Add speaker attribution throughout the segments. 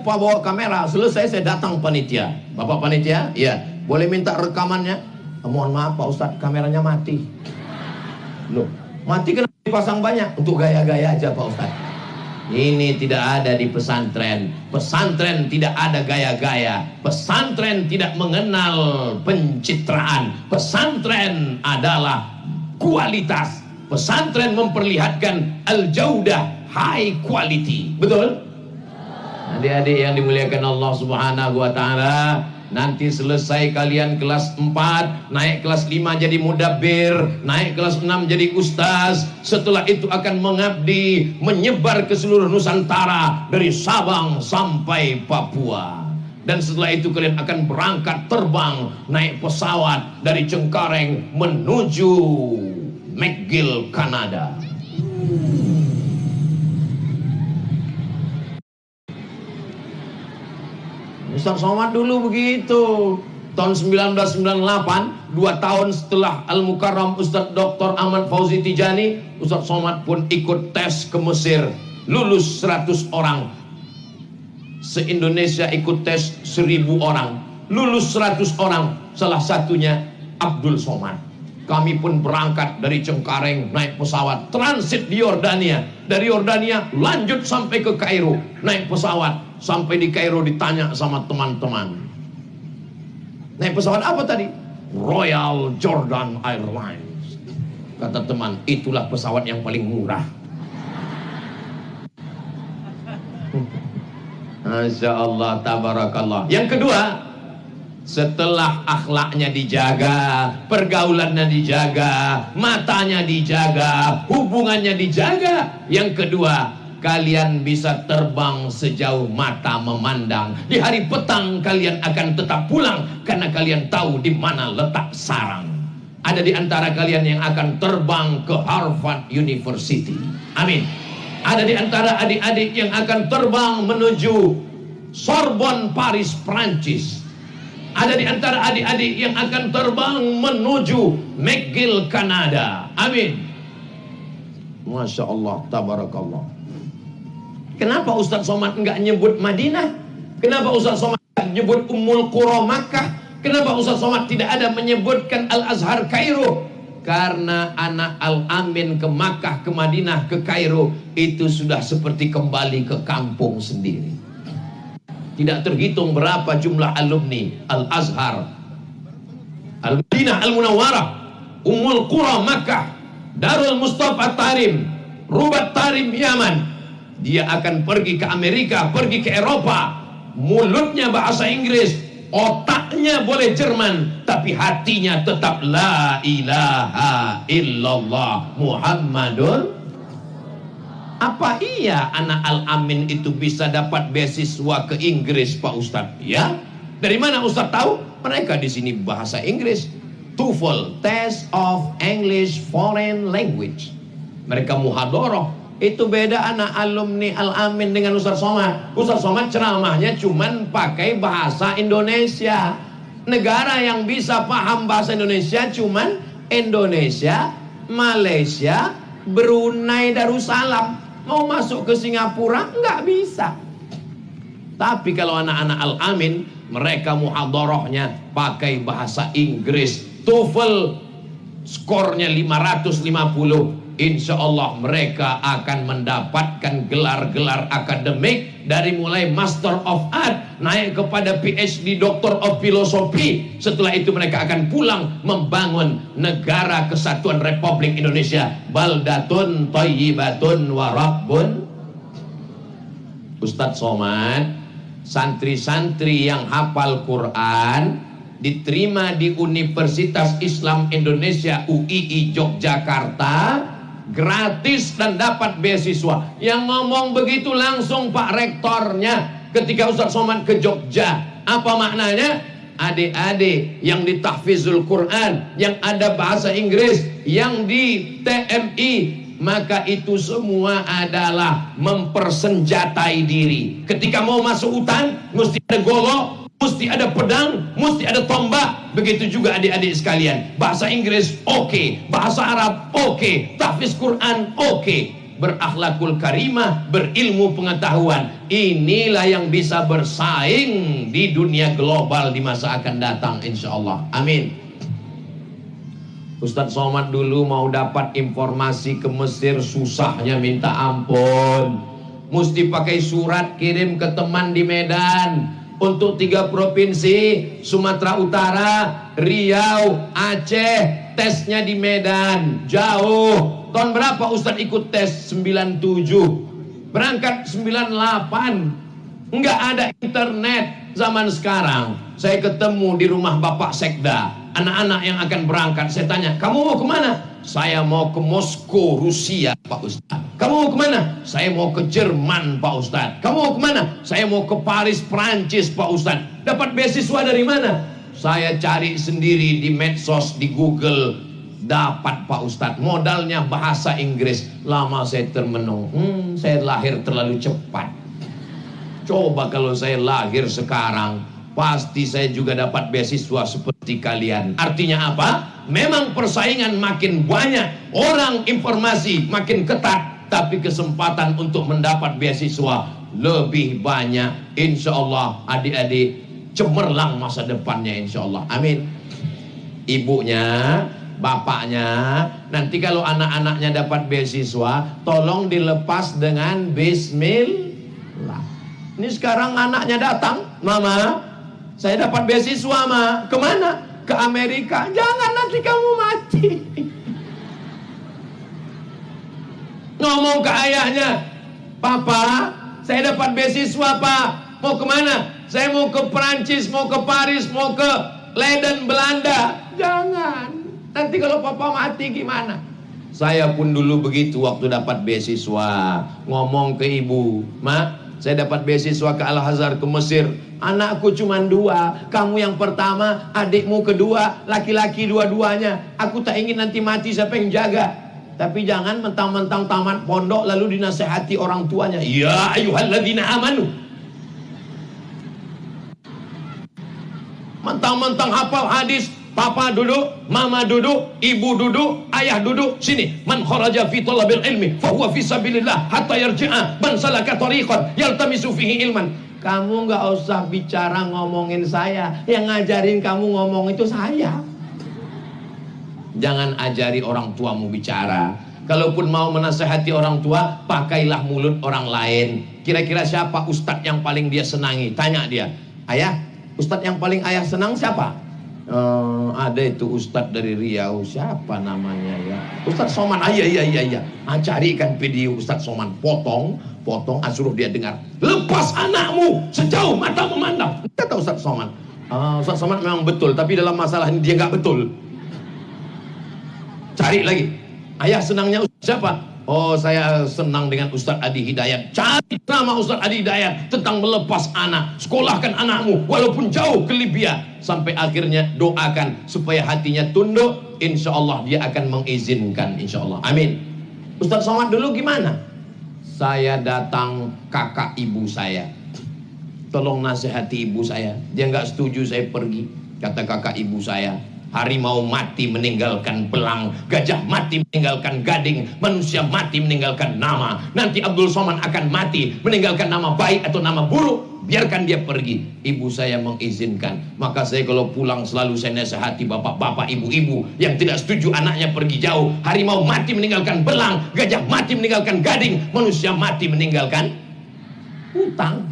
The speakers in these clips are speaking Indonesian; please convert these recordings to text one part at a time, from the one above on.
Speaker 1: Pak bawa kamera, selesai saya datang panitia. Bapak panitia, iya, boleh minta rekamannya? Mohon maaf Pak Ustadz, kameranya mati. Loh, mati kenapa dipasang banyak? Untuk gaya-gaya aja Pak Ustadz. Ini tidak ada di pesantren. Pesantren tidak ada gaya-gaya. Pesantren tidak mengenal pencitraan. Pesantren adalah kualitas. Pesantren memperlihatkan al-jaudah, high quality. Betul? Adik-adik yang dimuliakan Allah Subhanahu wa taala, nanti selesai kalian kelas 4, naik kelas 5 jadi mudabbir, naik kelas 6 jadi ustaz. Setelah itu akan mengabdi, menyebar ke seluruh Nusantara dari Sabang sampai Papua. Dan setelah itu kalian akan berangkat terbang naik pesawat dari Cengkareng menuju McGill, Kanada. Ustaz Somad dulu begitu. Tahun 1998, 2 tahun setelah Al-Mukarram Ustaz Dr. Ahmad Fauzi Tijani, Ustaz Somad pun ikut tes ke Mesir. Lulus 100 orang. Se-Indonesia ikut tes 1000 orang. Lulus 100 orang. Salah satunya Abdul Somad. Kami pun berangkat dari Cengkareng naik pesawat transit di Yordania. Dari Yordania lanjut sampai ke Kairo naik pesawat. Sampai di Kairo ditanya sama teman-teman, naik pesawat apa tadi? Royal Jordan Airlines. Kata teman, itulah pesawat yang paling murah. Masya Allah, tabarakallah. Yang kedua, setelah akhlaknya dijaga, pergaulannya dijaga, matanya dijaga, hubungannya dijaga, yang kedua, kalian bisa terbang sejauh mata memandang. Di hari petang kalian akan tetap pulang karena kalian tahu di mana letak sarang. Ada di antara kalian yang akan terbang ke Harvard University. Amin. Ada di antara adik-adik yang akan terbang menuju Sorbonne, Paris, Prancis. Ada di antara adik-adik yang akan terbang menuju McGill, Kanada. Amin. Masya Allah, tabarakallah. Kenapa Ustaz Somad enggak nyebut Madinah? Kenapa Ustaz Somad enggak nyebut Ummul Qura Makkah? Kenapa Ustaz Somad tidak ada menyebutkan Al-Azhar Kairo? Karena anak Al-Amin ke Makkah, ke Madinah, ke Kairo itu sudah seperti kembali ke kampung sendiri. Tidak terhitung berapa jumlah alumni Al-Azhar, Al-Madinah Al-Munawwarah, Ummul Qura Makkah, Darul Mustafa Tarim, Rubat Tarim Yaman. Dia akan pergi ke Amerika, pergi ke Eropa. Mulutnya bahasa Inggris, otaknya boleh Jerman, tapi hatinya tetap la ilaha illallah Muhammadun. Apa iya anak Al-Amin itu bisa dapat beasiswa ke Inggris, Pak Ustadz? Ya. Dari mana Ustadz tahu? Mereka di sini bahasa Inggris. TOEFL, Test of English Foreign Language. Mereka muhadharah. Itu beda anak alumni Al-Amin dengan Ustaz Somad. Ustaz Somad ceramahnya cuman pakai bahasa Indonesia. Negara yang bisa paham bahasa Indonesia cuman Indonesia, Malaysia, Brunei Darussalam. Mau masuk ke Singapura nggak bisa. Tapi kalau anak-anak Al-Amin, mereka muhadharahnya pakai bahasa Inggris. TOEFL skornya 550. Insya Allah mereka akan mendapatkan gelar-gelar akademik dari mulai Master of Art naik kepada PhD Doctor of Philosophy. Setelah itu mereka akan pulang membangun negara kesatuan Republik Indonesia. Baldatun thayyibatun wa rabbun. Ustadz Somad, santri-santri yang hafal Quran diterima di Universitas Islam Indonesia UII Yogyakarta gratis dan dapat beasiswa. Yang ngomong begitu langsung Pak Rektornya ketika Ustaz Somad ke Jogja. Apa maknanya? Adik-adik yang di tahfizul Quran, yang ada bahasa Inggris, yang di TMI, maka itu semua adalah mempersenjatai diri. Ketika mau masuk hutan mesti ada golok, mesti ada pedang, mesti ada tombak. Begitu juga adik-adik sekalian. Bahasa Inggris oke, bahasa Arab oke, tahfiz Quran oke. berakhlakul karimah, berilmu pengetahuan. Inilah yang bisa bersaing di dunia global di masa akan datang insyaallah. Amin. Ustadz Somad dulu mau dapat informasi ke Mesir susahnya minta ampun. Mesti pakai surat kirim ke teman di Medan. Untuk 3 provinsi, Sumatera Utara, Riau, Aceh, tesnya di Medan. Jauh. Tahun berapa Ustadz ikut tes? 97. Berangkat 98. Enggak ada internet zaman sekarang. Saya ketemu di rumah Bapak Sekda, anak-anak yang akan berangkat. Saya tanya, kamu mau kemana? Saya mau ke Moskow, Rusia, Pak Ustadz. Kamu mau kemana? Saya mau ke Jerman, Pak Ustadz. Kamu mau kemana? Saya mau ke Paris, Prancis, Pak Ustadz. Dapat beasiswa dari mana? Saya cari sendiri di medsos, di Google. Dapat, Pak Ustadz. Modalnya bahasa Inggris. Lama saya termenung. Saya lahir terlalu cepat. Coba kalau saya lahir sekarang, pasti saya juga dapat beasiswa seperti kalian. Artinya apa? Memang persaingan makin banyak, orang informasi makin ketat, tapi kesempatan untuk mendapat beasiswa lebih banyak. Insya Allah adik-adik cemerlang masa depannya insya Allah. Amin. Ibunya, bapaknya, nanti kalau anak-anaknya dapat beasiswa, tolong dilepas dengan bismillah. Ini sekarang anaknya datang, mama, saya dapat beasiswa, ma. Kemana? Ke Amerika. Jangan, nanti kamu mati. Ngomong ke ayahnya, papa, saya dapat beasiswa, pak. Mau kemana? Saya mau ke Perancis, mau ke Paris, mau ke Leiden, Belanda. Jangan. Nanti kalau papa mati gimana? Saya pun dulu begitu waktu dapat beasiswa. Ngomong ke ibu, ma, saya dapat beasiswa ke Al-Azhar ke Mesir. Anakku cuma 2, kamu yang pertama, adikmu kedua, laki-laki dua-duanya. Aku tak ingin nanti mati, siapa yang jaga? Tapi jangan mentang-mentang tamat pondok lalu dinasehati orang tuanya. Ya ayyuhalladzina amanu. Mentang-mentang hafal hadis, papa duduk, mama duduk, ibu duduk, ayah duduk. Sini, man kharaja fi talabil ilmi fa huwa fi sabilillah hatta yarji'a man salaka tariqan yaltamisu fihi ilman. Kamu nggak usah bicara ngomongin saya, yang ngajarin kamu ngomong itu saya. Jangan ajari orang tuamu bicara. Kalaupun mau menasehati orang tua, pakailah mulut orang lain. Kira-kira siapa ustadz yang paling dia senangi? Tanya dia, ayah, ustadz yang paling ayah senang siapa? Ada itu ustadz dari Riau, siapa namanya ya? Ustadz Somad. Iya. Carikan video Ustadz Somad, potong, suruh dia dengar. Lepas anakmu sejauh mata memandang. Kata Ustadz Somad. Ustadz Somad memang betul, tapi dalam masalah ini dia nggak betul. Cari lagi. Ayah senangnya Ustadz siapa? Oh, saya senang dengan Ustadz Adi Hidayat. Cari nama Ustadz Adi Hidayat tentang melepas anak. Sekolahkan anakmu walaupun jauh ke Libya. Sampai akhirnya doakan supaya hatinya tunduk. Insya Allah dia akan mengizinkan. Insya Allah. Amin. Ustadz Somad dulu gimana? Saya datang kakak ibu saya. Tolong nasihati ibu saya. Dia nggak setuju saya pergi. Kata kakak ibu saya, harimau mati meninggalkan belang, gajah mati meninggalkan gading, manusia mati meninggalkan nama. Nanti Abdul Somad akan mati meninggalkan nama baik atau nama buruk. Biarkan dia pergi. Ibu saya mengizinkan. Maka saya kalau pulang selalu saya nasihati bapak-bapak, ibu-ibu yang tidak setuju anaknya pergi jauh. Harimau mati meninggalkan belang, gajah mati meninggalkan gading, manusia mati meninggalkan hutang,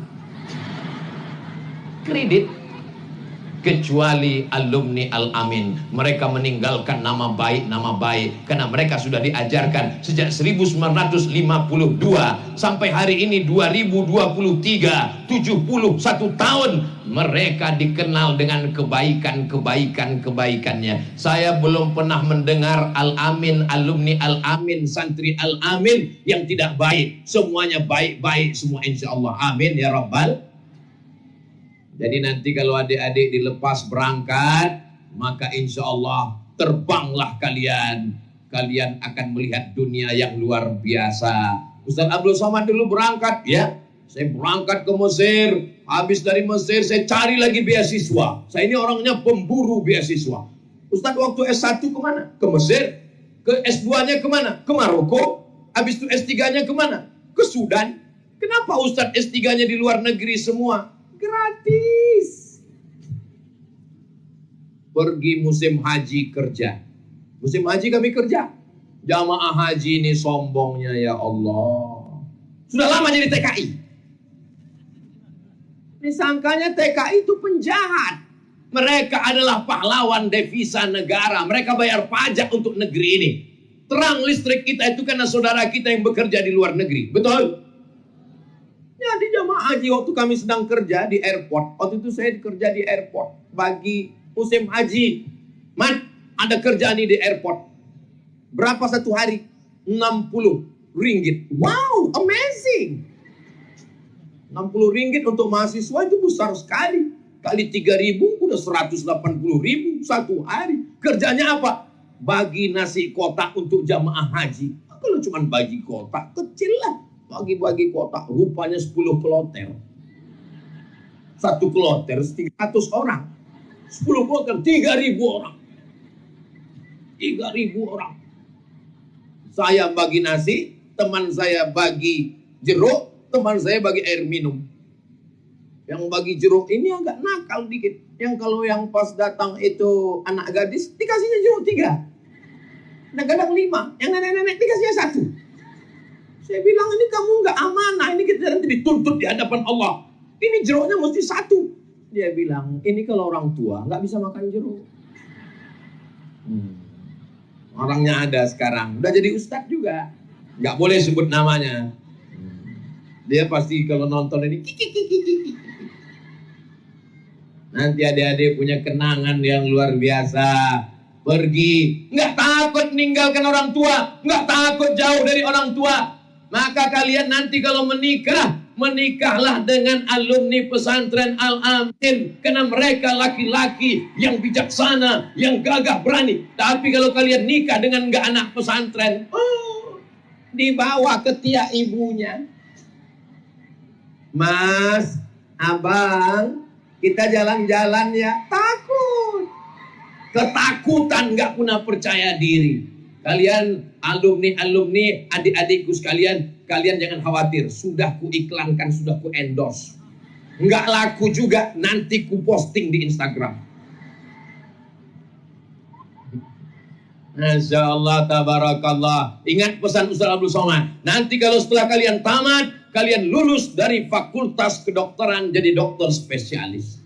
Speaker 1: kredit. Kecuali alumni Al-Amin, mereka meninggalkan nama baik karena mereka sudah diajarkan sejak 1952 sampai hari ini 2023, 71 tahun mereka dikenal dengan kebaikannya. Saya belum pernah mendengar Al-Amin, alumni Al-Amin, santri Al-Amin yang tidak baik. Semuanya baik-baik semua insyaallah. Amin ya rabbal. Jadi nanti kalau adik-adik dilepas berangkat, maka insya Allah terbanglah kalian. Kalian akan melihat dunia yang luar biasa. Ustadz Abdul Somad dulu berangkat, ya. Saya berangkat ke Mesir. Habis dari Mesir saya cari lagi beasiswa. Saya ini orangnya pemburu beasiswa. Ustadz waktu S1 kemana? Ke Mesir. Ke S2-nya kemana? Ke Maroko. Habis itu S3-nya kemana? Ke Sudan. Kenapa Ustadz S3-nya di luar negeri semua? Gratis. Pergi musim haji kerja. Musim haji kami kerja. Jamaah haji ini sombongnya ya Allah. Sudah lama jadi TKI. Disangkanya TKI itu penjahat. Mereka adalah pahlawan devisa negara. Mereka bayar pajak untuk negeri ini. Terang listrik kita itu karena saudara kita yang bekerja di luar negeri. Betul? Ya, di jamaah haji waktu kami sedang kerja di airport. Waktu itu saya kerja di airport. Bagi musim haji. Man, ada kerjaan nih di airport. Berapa satu hari? 60 ringgit. Wow, amazing. 60 ringgit untuk mahasiswa itu besar sekali. Kali 3.000 udah 180.000 satu hari. Kerjanya apa? Bagi nasi kotak untuk jamaah haji. Kalau cuma bagi kotak, kecil lah. Bagi-bagi kotak, rupanya 10 kloter. Satu kloter 300 orang. 10 kloter, 3.000 orang. 3.000 orang. Saya bagi nasi, teman saya bagi jeruk, teman saya bagi air minum. Yang bagi jeruk ini agak nakal dikit. Yang kalau yang pas datang itu anak gadis, dikasihnya jeruk 3. Kadang-kadang 5. Yang nenek-nenek dikasihnya 1. Saya bilang, ini kamu nggak amanah. Ini kita nanti dituntut di hadapan Allah. Ini jeruknya mesti 1. Dia bilang, ini kalau orang tua nggak bisa makan jeruk. Orangnya ada sekarang. Udah jadi ustadz juga. Nggak boleh sebut namanya. Dia pasti kalau nonton ini nanti adik-adik punya kenangan yang luar biasa. Pergi, nggak takut meninggalkan orang tua, nggak takut jauh dari orang tua. Maka kalian nanti kalau menikah, menikahlah dengan alumni pesantren Al-Amin. Karena mereka laki-laki yang bijaksana, yang gagah berani. Tapi kalau kalian nikah dengan nggak anak pesantren, dibawa ke tiak ibunya. Mas, abang, kita jalan-jalan ya. Takut. Ketakutan, gak pernah percaya diri. Kalian alumni-alumni, adik-adikku sekalian, kalian jangan khawatir. Sudah ku iklankan, sudah ku endorse. Nggak laku juga, nanti ku posting di Instagram. Masya Allah, tabarakallah. Ingat pesan Ustaz Abdul Somad. Nanti kalau setelah kalian tamat, kalian lulus dari fakultas kedokteran jadi dokter spesialis.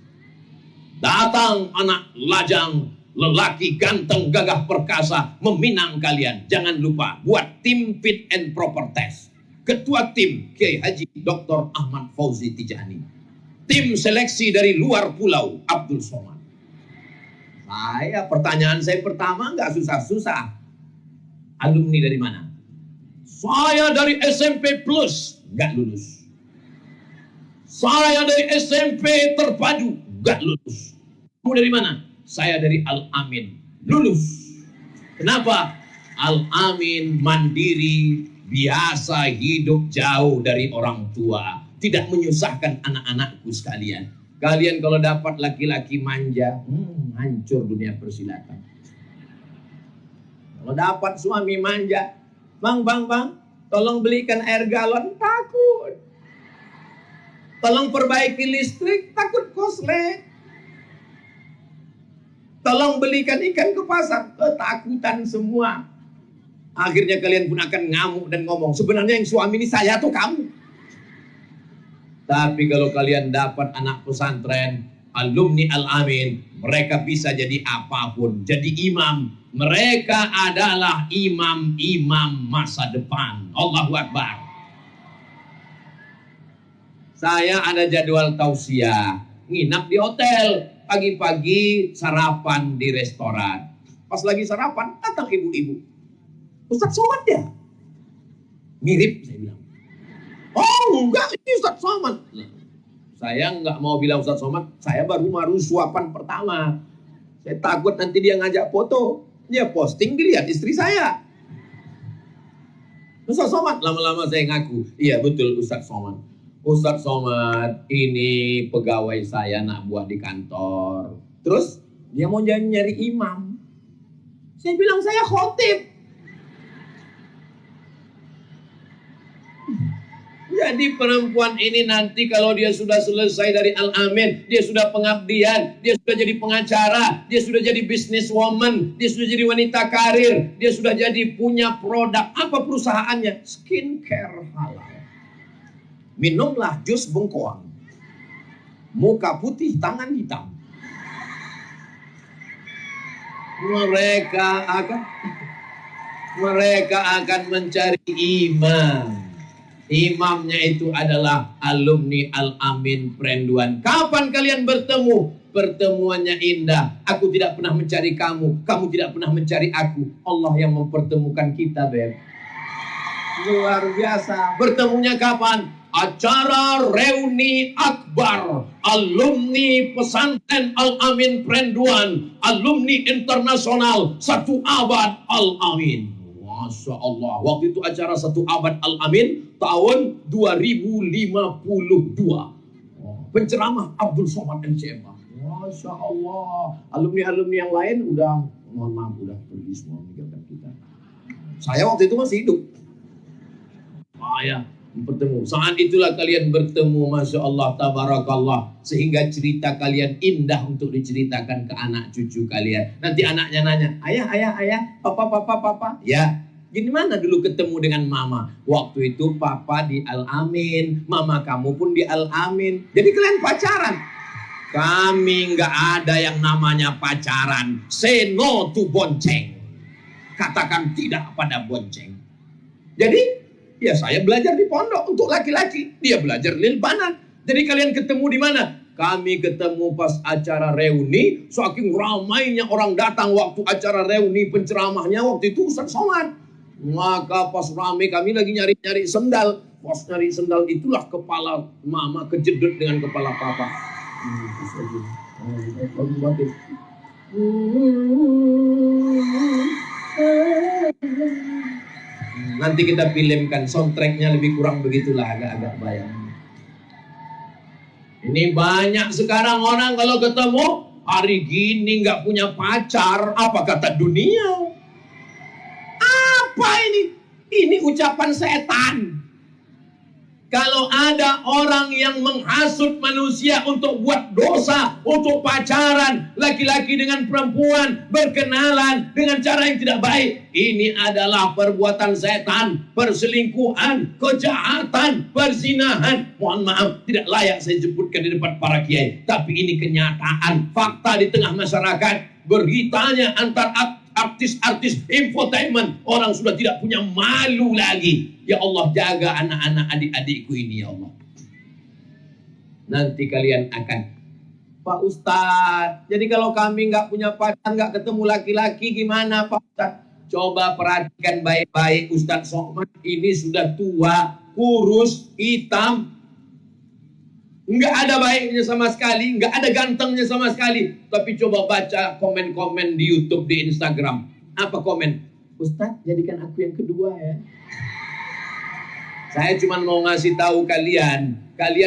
Speaker 1: Datang anak lajang, lelaki ganteng, gagah perkasa, meminang kalian. Jangan lupa buat tim fit and proper test. Ketua tim Kiai Haji Dr. Ahmad Fauzi Tijani. Tim seleksi dari luar pulau Abdul Somad. Pertanyaan saya pertama nggak susah-susah. Alumni dari mana? Saya dari SMP Plus, nggak lulus. Saya dari SMP Terpadu, nggak lulus. Kamu dari mana? Saya dari Al-Amin, lulus. Kenapa? Al-Amin mandiri, biasa hidup jauh dari orang tua, tidak menyusahkan anak-anakku sekalian. Kalian kalau dapat laki-laki manja, hancur dunia persilatan. Kalau dapat suami manja, bang, tolong belikan air galon, takut. Tolong perbaiki listrik, takut korslet. Tolong belikan ikan ke pasar, ketakutan semua. Akhirnya kalian pun akan ngamuk dan ngomong, sebenarnya yang suami ini saya atau kamu? Tapi kalau kalian dapat anak pesantren, alumni Al-Amin, mereka bisa jadi apapun, jadi imam. Mereka adalah imam-imam masa depan. Allahu Akbar. Saya ada jadwal tausiah, nginap di hotel, pagi-pagi sarapan di restoran. Pas lagi sarapan, datang ibu-ibu. Ustaz Somad ya? Mirip, saya bilang. Oh enggak, ini Ustaz Somad. Saya enggak mau bilang Ustaz Somad, saya baru suapan pertama. Saya takut nanti dia ngajak foto. Dia posting, dilihat istri saya. Ustaz Somad, lama-lama saya ngaku. Iya betul Ustaz Somad. Ustaz Somad, ini pegawai saya, anak buah di kantor. Terus dia mau nyari imam. Saya bilang saya khotib. Jadi perempuan ini nanti kalau dia sudah selesai dari Al-Amin, dia sudah pengabdian, dia sudah jadi pengacara, dia sudah jadi businesswoman, dia sudah jadi wanita karir, dia sudah jadi punya produk. Apa perusahaannya? Skincare halal. Minumlah jus bengkoang. Muka putih, tangan hitam. Mereka akan mencari imam. Imamnya itu adalah alumni Al-Amin Perenduan. Kapan kalian bertemu? Pertemuannya indah. Aku tidak pernah mencari kamu, kamu tidak pernah mencari aku. Allah yang mempertemukan kita, Beb. Luar biasa. Bertemunya kapan? Acara reuni akbar alumni pesantren Al-Amin Perenduan, alumni internasional 1 abad Al-Amin. Masya Allah. Waktu itu acara 1 abad Al-Amin tahun 2052. Penceramah Abdul Somad MCMA. Masya Allah. Alumni-alumni yang lain udah, mohon maaf, udah pergi semua meninggalkan kita. Saya waktu itu masih hidup. Bertemu. Saat itulah kalian bertemu, Masya Allah, tabarakallah. Sehingga cerita kalian indah untuk diceritakan ke anak cucu kalian. Nanti anaknya nanya, ayah, papa. Ya, gimana dulu ketemu dengan mama? Waktu itu papa di Al-Amin, mama kamu pun di Al-Amin. Jadi kalian pacaran. Kami nggak ada yang namanya pacaran. Say no to bonceng. Katakan tidak pada bonceng. Jadi ya saya belajar di pondok untuk laki-laki, dia belajar lil banat. Jadi kalian ketemu di mana? Kami ketemu pas acara reuni, saking ramainya orang datang waktu acara reuni, penceramahnya waktu itu Ustaz Somad. Maka pas ramai kami lagi nyari-nyari sendal. Pas nyari sendal itulah kepala mama kejedut dengan kepala papa. Nanti kita filmkan, soundtracknya lebih kurang begitulah, agak-agak bayang. Ini banyak sekarang orang kalau ketemu hari gini nggak punya pacar, apa kata dunia? Apa ini? Ini ucapan setan. Kalau ada orang yang menghasut manusia untuk buat dosa, untuk pacaran, laki-laki dengan perempuan, berkenalan dengan cara yang tidak baik, ini adalah perbuatan setan, perselingkuhan, kejahatan, perzinahan. Mohon maaf, tidak layak saya sebutkan di depan para kiai. Tapi ini kenyataan, fakta di tengah masyarakat. Beritanya antar artis-artis infotainment, orang sudah tidak punya malu lagi. Ya Allah, jaga anak-anak adik-adikku ini, ya Allah. Nanti kalian akan, Pak Ustadz, jadi kalau kami nggak punya pacar, nggak ketemu laki-laki, gimana Pak Ustadz? Coba perhatikan baik-baik, Ustadz Somad ini sudah tua, kurus, hitam, nggak ada baiknya sama sekali, nggak ada gantengnya sama sekali. Tapi coba baca komen-komen di YouTube, di Instagram. Apa komen? Ustadz, jadikan aku yang kedua ya. Saya cuma mau ngasih tahu kalian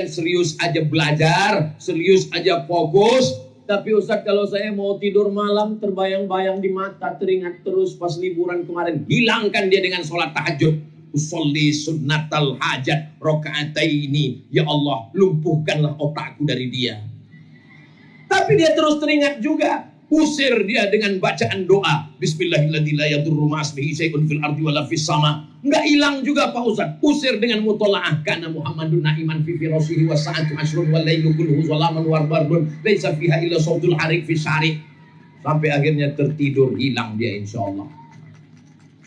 Speaker 1: serius aja belajar, serius aja fokus. Tapi Ustadz, kalau saya mau tidur malam terbayang-bayang di mata, teringat terus pas liburan kemarin. Hilangkan dia dengan sholat tahajud. Usolli sunnatal hajat rakaataini. Ya Allah, lumpuhkanlah otakku dari dia. Tapi dia terus teringat juga. Usir dia dengan bacaan doa. Bismillahirrahmanirrahim. Enggak hilang juga Pak Ustaz. Usir dengan mutola'ah. Kana Muhammadun na'iman fi firasihi wa sa'atu asrun wa laylu kulluhu zalaman warbardun. Laisa fiha illa sawtul harik fi syari. Sampai akhirnya tertidur, hilang dia insyaAllah.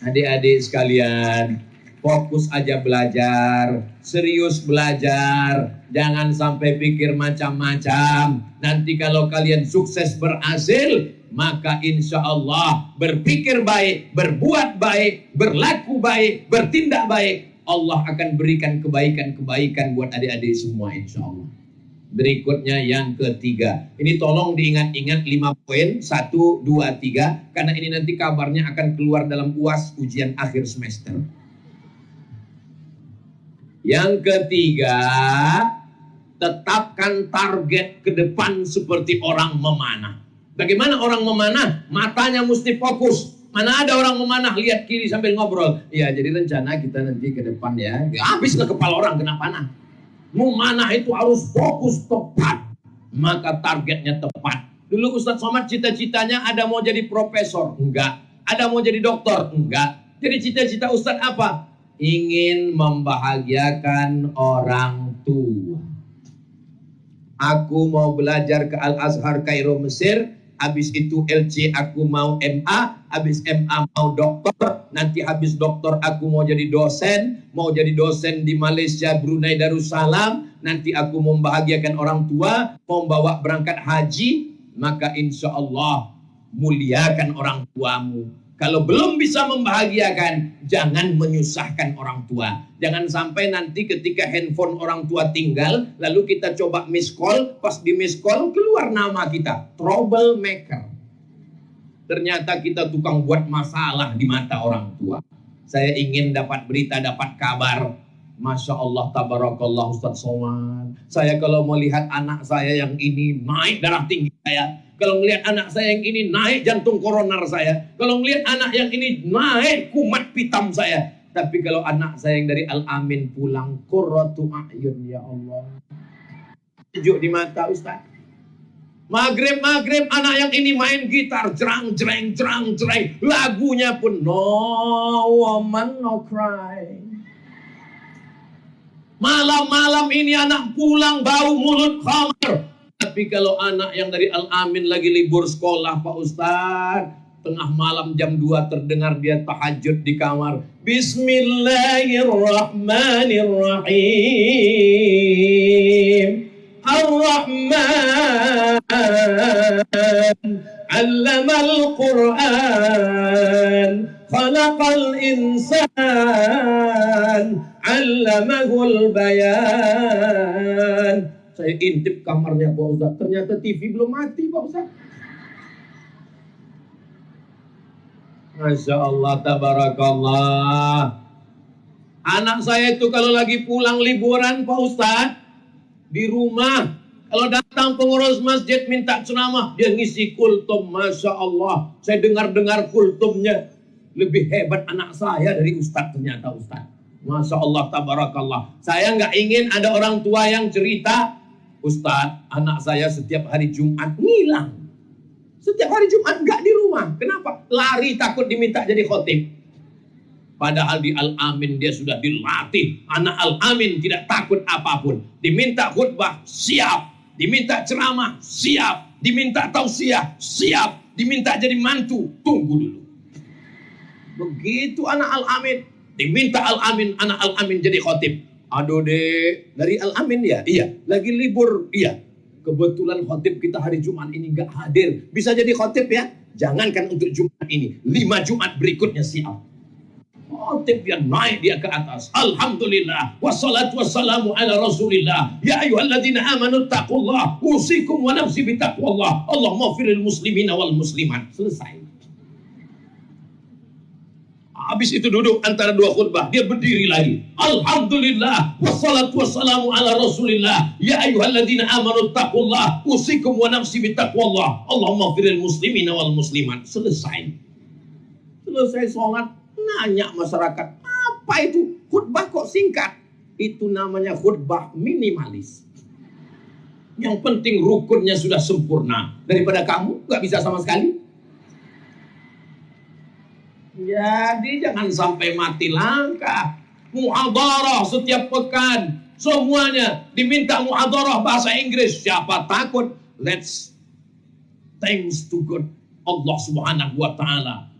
Speaker 1: Adik-adik sekalian, fokus aja belajar, serius belajar, jangan sampai pikir macam-macam. Nanti kalau kalian sukses berhasil, maka insya Allah berpikir baik, berbuat baik, berlaku baik, bertindak baik, Allah akan berikan kebaikan-kebaikan buat adik-adik semua insya Allah. Berikutnya yang ketiga, ini tolong diingat-ingat 5 poin, 1, 2, 3, karena ini nanti kabarnya akan keluar dalam UAS ujian akhir semester. Yang ketiga, tetapkan target ke depan seperti orang memanah. Bagaimana orang memanah? Matanya mesti fokus. Mana ada orang memanah lihat kiri sambil ngobrol. Ya, jadi rencana kita nanti ke depan ya. Habislah kepala orang kena panah. Memanah itu harus fokus tepat. Maka targetnya tepat. Dulu Ustadz Somad cita-citanya ada mau jadi profesor. Enggak. Ada mau jadi dokter. Enggak. Jadi cita-cita Ustadz apa? Ingin membahagiakan orang tua. Aku mau belajar ke Al-Azhar Kairo Mesir. Habis itu LC aku mau MA, habis MA mau dokter, nanti habis dokter aku mau jadi dosen di Malaysia, Brunei Darussalam, nanti aku membahagiakan orang tua, mau bawa berangkat haji, maka insya Allah muliakan orang tuamu. Kalau belum bisa membahagiakan, jangan menyusahkan orang tua. Jangan sampai nanti ketika handphone orang tua tinggal, lalu kita coba miss call, pas di miss call keluar nama kita, troublemaker. Ternyata kita tukang buat masalah di mata orang tua. Saya ingin dapat berita, dapat kabar. Masya Allah, tabarakallah Ustadz Somad. Saya kalau melihat anak saya yang ini naik darah tinggi saya. Kalau melihat anak saya yang ini naik jantung koroner saya. Kalau melihat anak yang ini naik kumat pitam saya. Tapi kalau anak saya yang dari Al-Amin pulang, qurratu a'yun ya Allah. Sejuk di mata Ustaz. Maghrib anak yang ini main gitar. Jerang. Lagunya pun no woman no cry. Malam-malam ini anak pulang bau mulut khamar. Tapi kalau anak yang dari Al-Amin lagi libur sekolah Pak Ustadz, tengah malam jam 2 terdengar dia tahajud di kamar. Bismillahirrahmanirrahim. Ar-Rahman 'allamal Qur'an, khalaqal insan, 'allamahul bayan. Saya intip kamarnya Pak Ustaz. Ternyata TV belum mati Pak Ustaz. Masya Allah, tabarakallah. Anak saya itu kalau lagi pulang liburan Pak Ustaz, di rumah, kalau datang pengurus masjid minta ceramah, dia ngisi kultum. Masya Allah, saya dengar kultumnya. Lebih hebat anak saya dari Ustaz ternyata Ustaz. Masya Allah, tabarakallah. Saya nggak ingin ada orang tua yang cerita, Ustadz, anak saya setiap hari Jumat ngilang. Setiap hari Jumat nggak di rumah. Kenapa? Lari takut diminta jadi khotib. Padahal di Al-Amin dia sudah dilatih. Anak Al-Amin tidak takut apapun. Diminta khutbah, siap. Diminta ceramah, siap. Diminta tausiah, siap. Diminta jadi mantu, tunggu dulu. Begitu anak Al-Amin. Diminta Al-Amin, anak Al-Amin jadi khotib. Aduh dek, dari Al-Amin ya? Iya. Lagi libur? Iya. Kebetulan khotib kita hari Jumat ini gak hadir. Bisa jadi khotib ya? Jangankan untuk Jumat ini. 5 Jumat berikutnya siap. Khotib yang naik dia ke atas. Alhamdulillah. Wassalatu wassalamu ala rasulillah. Ya ayuhalladzina amanu taqullah. Usikum wa nafsi bitaqwallah. Allahumma firil muslimina wal muslimat. Selesai. Habis itu duduk antara dua khutbah, dia berdiri lagi. Alhamdulillah, wassalatu wassalamu ala rasulillah. Ya ayyuhalladzina amanu taqullah, usikum wa nafsi bitaqwallah. Allahumma firil muslimina wal muslimat. Selesai. Selesai sholat, nanya masyarakat, apa itu? Khutbah kok singkat? Itu namanya khutbah minimalis. Yang penting rukunnya sudah sempurna. Daripada kamu gak bisa sama sekali. Jadi jangan sampai mati langkah. Muhadharah setiap pekan. Semuanya diminta muhadharah bahasa Inggris. Siapa takut? Let's thanks to God, Allah subhanahu wa ta'ala.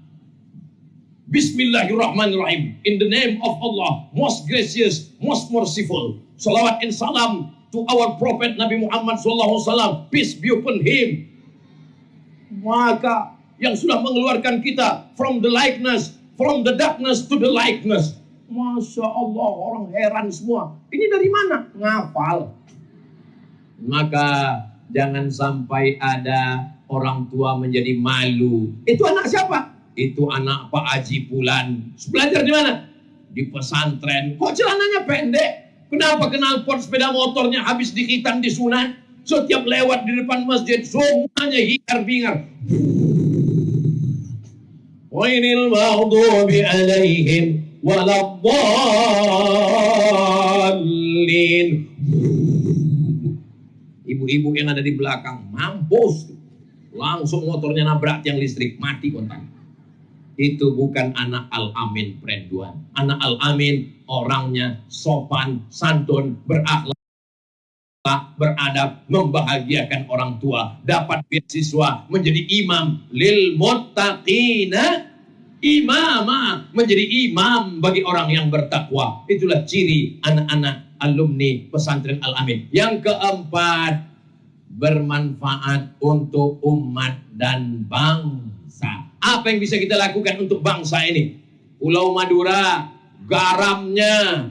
Speaker 1: Bismillahirrahmanirrahim. In the name of Allah, most gracious, most merciful. Salawat and salam to our Prophet Nabi Muhammad SAW. Peace be upon him. Maka yang sudah mengeluarkan kita from the likeness, from the darkness to the likeness. Masya Allah, orang heran semua. Ini dari mana? Ngapal. Maka jangan sampai ada orang tua menjadi malu. Itu anak siapa? Itu anak Pak Haji Pulan. Belajar di mana? Di pesantren. Kok celananya pendek? Kenapa knalpot sepeda motornya habis dihitam disunat? Setiap lewat di depan masjid semuanya hingar bingar. ghairil maghdubi alaihim waladdallin. Ibu-ibu yang ada di belakang mampus, langsung motornya nabrak tiang listrik, mati kontak. Itu bukan anak Al-Amin Prenduan. Anak Al-Amin orangnya sopan, santun, berakhlak, beradab, membahagiakan orang tua, dapat beasiswa, menjadi imam lil muttaqina imama, menjadi imam bagi orang yang bertakwa. Itulah ciri anak-anak alumni pesantren Al-Amin. Yang keempat, bermanfaat untuk umat dan bangsa. Apa yang bisa kita lakukan untuk bangsa ini? Pulau Madura, garamnya,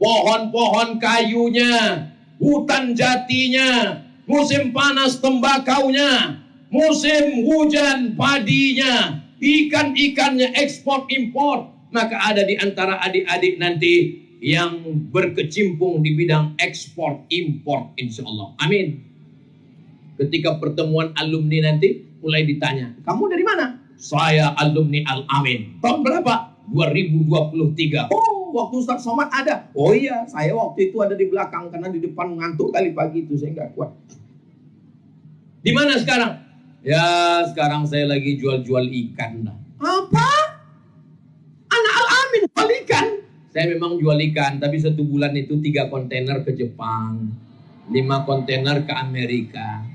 Speaker 1: pohon-pohon kayunya, hutan jatinya, musim panas tembakaunya, musim hujan padinya, ikan-ikannya, ekspor impor. Maka ada di antara adik-adik nanti yang berkecimpung di bidang ekspor impor, insya Allah. Amin. Ketika pertemuan alumni nanti mulai ditanya, kamu dari mana? Saya alumni Al-Amin. Tahun berapa? 2023. Oh, waktu Ustaz Somad ada. Oh iya, saya waktu itu ada di belakang karena di depan ngantuk kali pagi itu, saya nggak kuat. Di mana sekarang? Ya, sekarang saya lagi jual-jual ikan. Apa? Anak Al-Amin jual ikan? Saya memang jual ikan, tapi satu bulan itu 3 kontainer ke Jepang, 5 kontainer ke Amerika.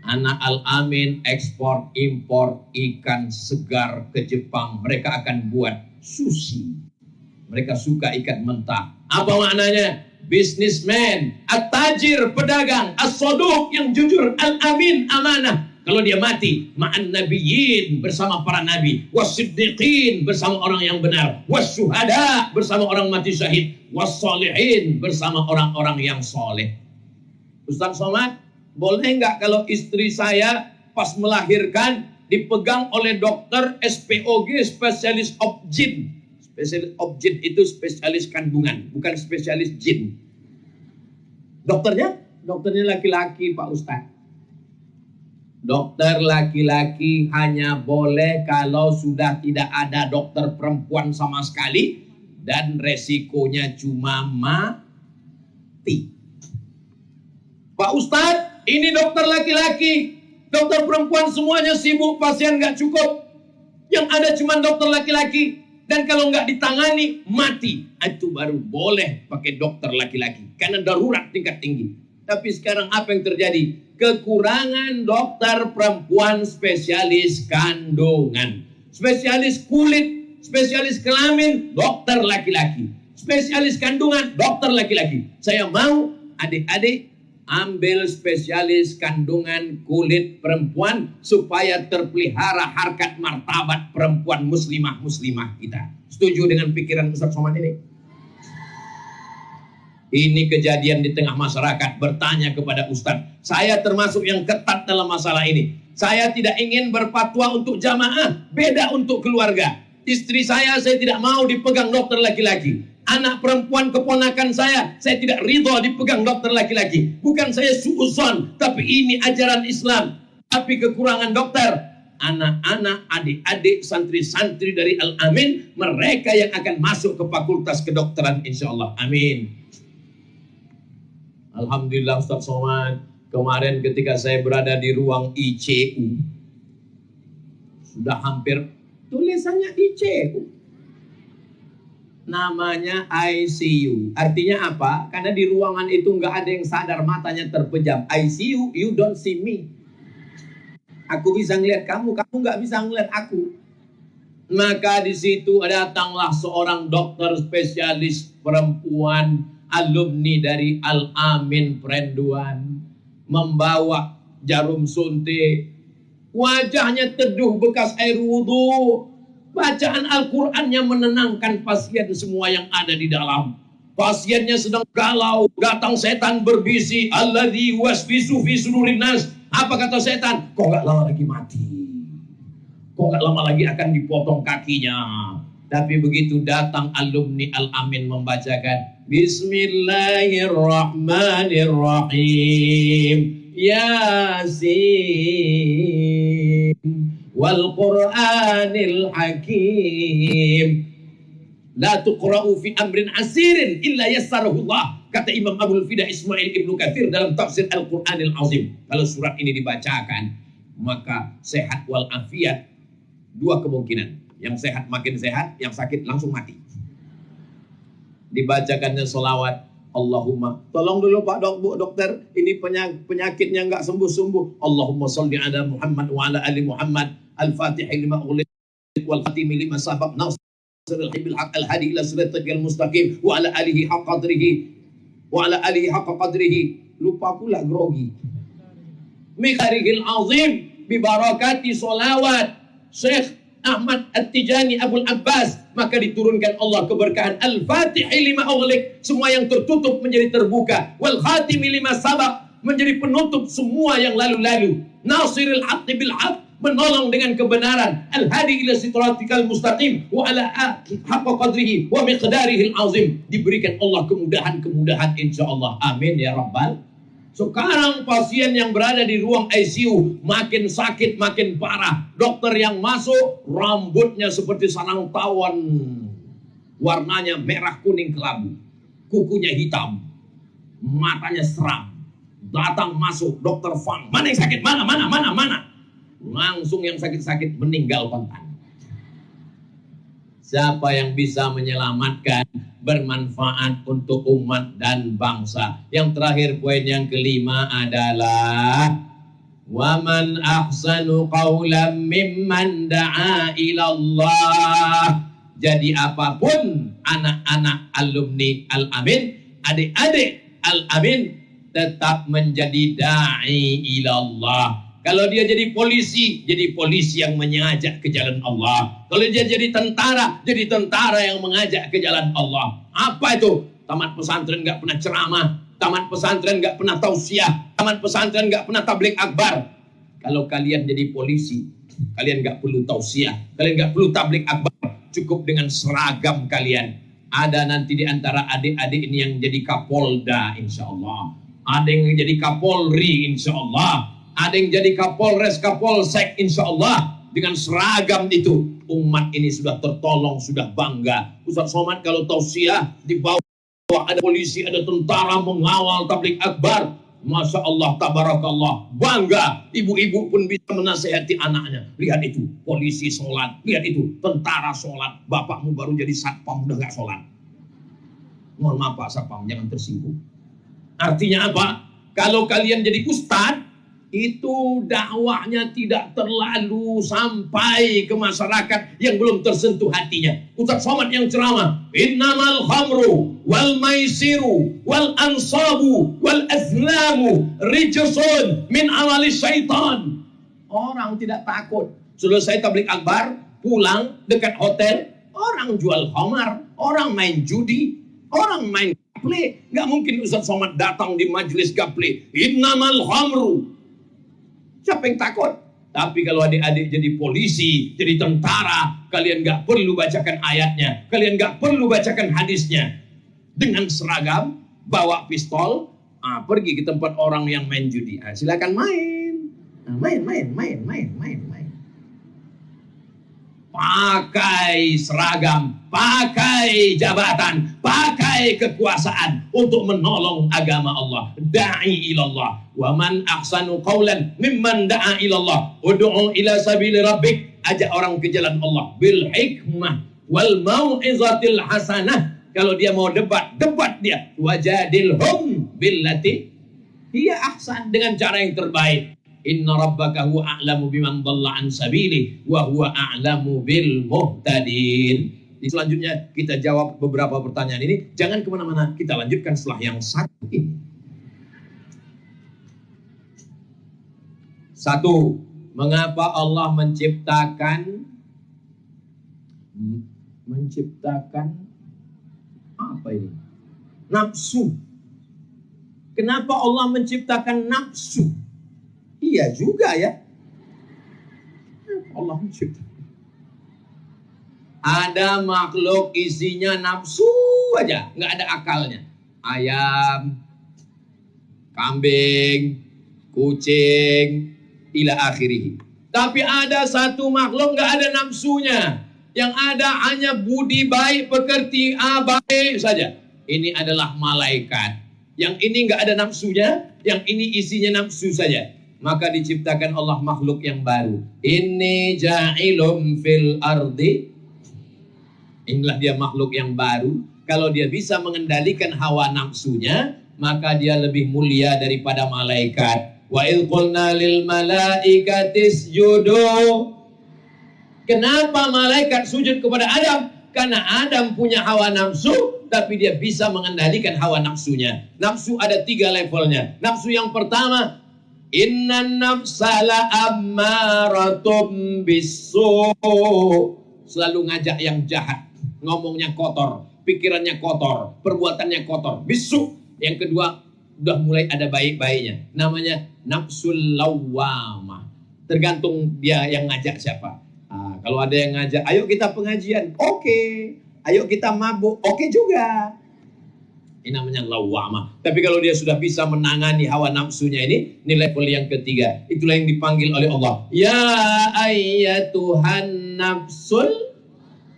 Speaker 1: Anak Al-Amin ekspor impor ikan segar ke Jepang. Mereka akan buat sushi. Mereka suka ikan mentah. Apa maknanya? Businessman, at-tajir, pedagang, as-saduq yang jujur, Al-Amin amanah. Kalau dia mati, ma'an nabiyyin bersama para nabi, was-siddiqin bersama orang yang benar, was-syuhada bersama orang mati syahid, was-sholihin bersama orang-orang yang soleh. Ustaz Somad, boleh nggak kalau istri saya pas melahirkan dipegang oleh dokter SPOG, spesialis obgyn. Spesialis obgyn itu spesialis kandungan, bukan spesialis jin. Dokternya laki-laki Pak Ustaz. Dokter laki-laki hanya boleh kalau sudah tidak ada dokter perempuan sama sekali dan resikonya cuma mati. Pak Ustadz, ini dokter laki-laki, dokter perempuan semuanya sibuk, pasien nggak cukup. Yang ada cuma dokter laki-laki, dan kalau nggak ditangani mati. Itu baru boleh pakai dokter laki-laki karena darurat tingkat tinggi. Tapi sekarang apa yang terjadi? Kekurangan dokter perempuan spesialis kandungan, spesialis kulit, spesialis kelamin, dokter laki-laki, spesialis kandungan, dokter laki-laki. Saya mau adik-adik ambil spesialis kandungan kulit perempuan supaya terpelihara harkat martabat perempuan muslimah kita. Setuju dengan pikiran Ustaz Somad ini? Ini kejadian di tengah masyarakat, bertanya kepada Ustaz. Saya termasuk yang ketat dalam masalah ini. Saya tidak ingin berfatwa untuk jamaah, beda untuk keluarga. Istri saya tidak mau dipegang dokter laki-laki. Anak perempuan keponakan saya tidak ridho dipegang dokter laki-laki. Bukan saya suuzon, tapi ini ajaran Islam. Tapi kekurangan dokter, anak-anak, adik-adik, santri-santri dari Al-Amin, mereka yang akan masuk ke fakultas kedokteran insya Allah. Amin. Alhamdulillah Ustaz Somad, kemarin ketika saya berada di ruang ICU, sudah hampir tulisannya ICU, namanya ICU. Artinya apa? Karena di ruangan itu nggak ada yang sadar, matanya terpejam. ICU, you don't see me. Aku bisa ngeliat kamu, kamu nggak bisa ngeliat aku. Maka di situ datanglah seorang dokter spesialis perempuan, alumni dari Al-Amin Prenduan, membawa jarum suntik, wajahnya teduh bekas air wudhu, bacaan Al-Qurannya menenangkan pasien semua yang ada di dalam. Pasiennya sedang galau, datang setan berbisi, alladzi waswisu fi sudurin nas. Apa kata setan? Kok gak lama lagi mati? Kok gak lama lagi akan dipotong kakinya? Tapi begitu datang alumni Al-Amin membacakan Bismillahirrahmanirrahim, Yasin wal Qur'anil Hakim. La tuqra'u fi amrin asirin illa yassarahullah. Kata Imam Abul Fida Ismail Ibnu Katsir dalam tafsir Al-Qur'anil Azim. Kalau surat ini dibacakan, maka sehat wal afiat. Dua kemungkinan. Yang sehat makin sehat, yang sakit langsung mati. Dibacakannya sholawat, Allahumma, tolong dulu Pak dokter, ini penyakitnya nggak sembuh-sembuh. Allahumma sholli ala Muhammad wa ala ali Muhammad, al-Fatihah lima ughliq wal khatimi lima sabaq, al-hadi ila siratal mustaqim wa ala alihi haqqa qadrihi. Lupa pula grogi. Miqdarihil azim bi barakati sholawat Syekh Ahmad At-Tijani Abul Abbas, maka diturunkan Allah keberkahan Al-Fatihah lima ughliq, semua yang tertutup menjadi terbuka, wal khatimi lima sabaq, menjadi penutup semua yang lalu-lalu, nasiril haqqi bil haqq, menolong dengan kebenaran, al-hadi ila siratal mustaqim wa ala haqqa qadrihi wa miqdarihil azim. Diberikan Allah kemudahan-kemudahan insyaallah. Amin ya rabbal. Sekarang pasien yang berada di ruang ICU makin sakit, makin parah. Dokter yang masuk rambutnya seperti sarang tawon, warnanya merah kuning kelabu, kukunya hitam, matanya seram. Datang masuk dokter Fang, mana yang sakit, mana. Langsung yang sakit-sakit meninggal kontan. Siapa yang bisa menyelamatkan, bermanfaat untuk umat dan bangsa. Yang terakhir, poin yang kelima adalah waman ahsanu qawlan mimman da'a ilallah. Jadi apapun anak-anak alumni Al-Amin, adik-adik Al-Amin, tetap menjadi da'i ilallah. Kalau dia jadi polisi yang mengajak ke jalan Allah. Kalau dia jadi tentara yang mengajak ke jalan Allah. Apa itu? Tamat pesantren nggak pernah ceramah, tamat pesantren nggak pernah tausiah, tamat pesantren nggak pernah tabligh akbar. Kalau kalian jadi polisi, kalian nggak perlu tausiah, kalian nggak perlu tabligh akbar, cukup dengan seragam kalian. Ada nanti di antara adik-adik ini yang jadi Kapolda, insya Allah. Ada yang jadi Kapolri, insya Allah. Ada yang jadi Kapolres, Kapolsek, insya Allah. Dengan seragam itu, umat ini sudah tertolong, sudah bangga. Ustaz Somad kalau tausiah di bawah ada polisi, ada tentara mengawal tabligh akbar, masya Allah, tabarakallah, bangga. Ibu-ibu pun bisa menasehati anaknya. Lihat itu, polisi sholat. Lihat itu, tentara sholat. Bapakmu baru jadi satpam, udah gak sholat. Mohon maaf Pak Satpam, jangan tersinggung. Artinya apa? Kalau kalian jadi ustadz, itu dakwahnya tidak terlalu sampai ke masyarakat yang belum tersentuh hatinya. Ustaz Somad yang ceramah, innamal khamru wal maisiru wal ansabu wal azlamu rijsun min amali syaitan. Orang tidak takut. Selesai tabligh akbar, pulang dekat hotel, orang jual khamar, orang main judi, orang main gaple. Gak mungkin Ustaz Somad datang di majelis gaple. Innamal khamru. Siapa yang takut? Tapi kalau adik-adik jadi polisi, jadi tentara, kalian gak perlu bacakan ayatnya, kalian gak perlu bacakan hadisnya. Dengan seragam, bawa pistol, pergi ke tempat orang yang main judi. Silakan main. Main. Pakai seragam, pakai jabatan, pakai kekuasaan untuk menolong agama Allah. Da'i ilallah. Wa man ahsanu qawlan mimman da'a ilallah. Ud'u ila sabili rabbik. Ajak orang ke jalan Allah. Bil hikmah wal mau'izatil hasanah. Kalau dia mau debat dia. Wajadilhum billati hiya ahsan, dengan cara yang terbaik. Inna rabbaka huwa a'lamu biman dhalla an sabili wa huwa a'lamu bil muhtadin. Selanjutnya kita jawab beberapa pertanyaan ini. Jangan kemana-mana, kita lanjutkan setelah yang satu ini. Satu, mengapa Allah menciptakan apa ini? Nafsu. Kenapa Allah menciptakan nafsu? Iya juga ya. Allah menciptakan. Ada makhluk isinya nafsu aja, nggak ada akalnya. Ayam, kambing, kucing, ila akhirih. Tapi ada satu makhluk nggak ada nafsunya. Yang ada hanya budi baik, pekerti baik saja. Ini adalah malaikat. Yang ini nggak ada nafsunya, yang ini isinya nafsu saja. Maka diciptakan Allah makhluk yang baru. Inni ja'ilum fil ardi. Inilah dia makhluk yang baru. Kalau dia bisa mengendalikan hawa nafsunya, maka dia lebih mulia daripada malaikat. Wa idh qulna lil malaikati isjudu. Kenapa malaikat sujud kepada Adam? Karena Adam punya hawa nafsu, tapi dia bisa mengendalikan hawa nafsunya. Nafsu ada 3 levelnya. Nafsu yang pertama, innan nafsa la ammaratum bisu. Selalu ngajak yang jahat, ngomongnya kotor, pikirannya kotor, perbuatannya kotor, bisu. Yang kedua, udah mulai ada baik-baiknya. Namanya nafsul lawwamah. Tergantung dia yang ngajak siapa. Kalau ada yang ngajak, ayo kita pengajian, oke. Ayo kita mabuk, oke juga. Ini namanya lawwamah. Tapi kalau dia sudah bisa menangani hawa nafsunya ini level yang ketiga. Itulah yang dipanggil oleh Allah. Ya ayyatuhan nafsul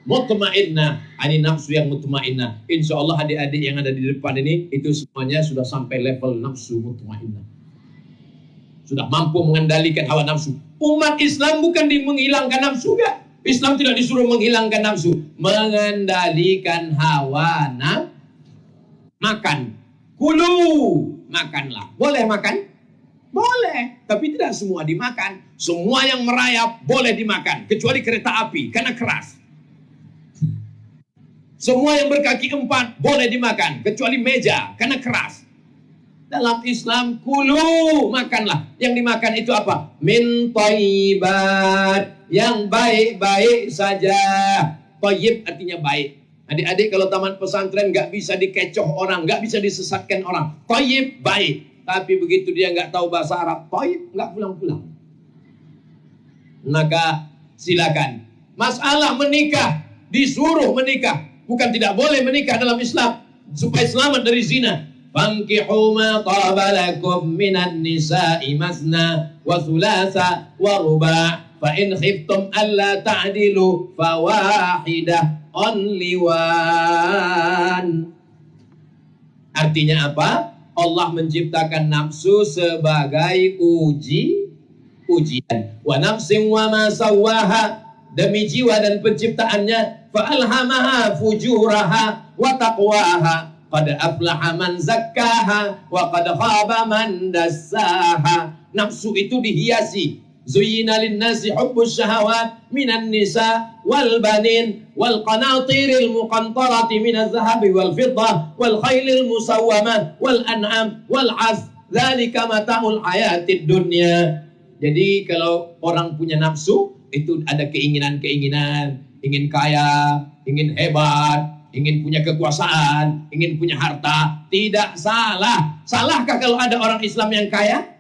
Speaker 1: mutmainnah. Ini nafsu yang mutmainnah. Insya Allah adik-adik yang ada di depan ini, itu semuanya sudah sampai level nafsu mutmainnah. Sudah mampu mengendalikan hawa nafsu. Umat Islam bukan menghilangkan nafsu, enggak. Islam tidak disuruh menghilangkan nafsu, mengendalikan hawa nafsu. Makan, kulu, makanlah. Boleh makan? Boleh, tapi tidak semua dimakan. Semua yang merayap boleh dimakan, kecuali kereta api karena keras. Semua yang berkaki 4 boleh dimakan, kecuali meja karena keras. Dalam Islam, kulu, makanlah. Yang dimakan itu apa? Min thayyibat, yang baik-baik saja. Thayyib artinya baik. Adik-adik kalau taman pesantren nggak bisa dikecoh orang, nggak bisa disesatkan orang. Thayyib baik. Tapi begitu dia nggak tahu bahasa Arab, thayyib nggak pulang-pulang. Maka silakan. Masalah menikah, disuruh menikah. Bukan tidak boleh menikah dalam Islam. Supaya selamat dari zina. Fankihu ma taba lakum minan nisa'i masna wa thulatha wa ruba' fa in khiftum alla ta'dilu fawahidah only one. Artinya apa? Allah menciptakan nafsu sebagai ujian. Wa nafsin wa ma sawwaha, demi jiwa dan penciptaannya, fa alhamaha fujuraha wa taqwaha. Qad aflaha man zakkaha wa qad khaba man dassaha. Nafsu itu dihiasi. Zuyyina lin-nasi hubbus syahawat minan nisa wal banin wal qanatiril muqantarati minaz zahabi wal fiddah wal khailil musawwamah wal an'am wal 'az. Dzalika mata'ul hayatid dunya. Jadi kalau orang punya nafsu, itu ada keinginan-keinginan, ingin kaya, ingin hebat, ingin punya kekuasaan, ingin punya harta. Tidak salah. Salahkah kalau ada orang Islam yang kaya?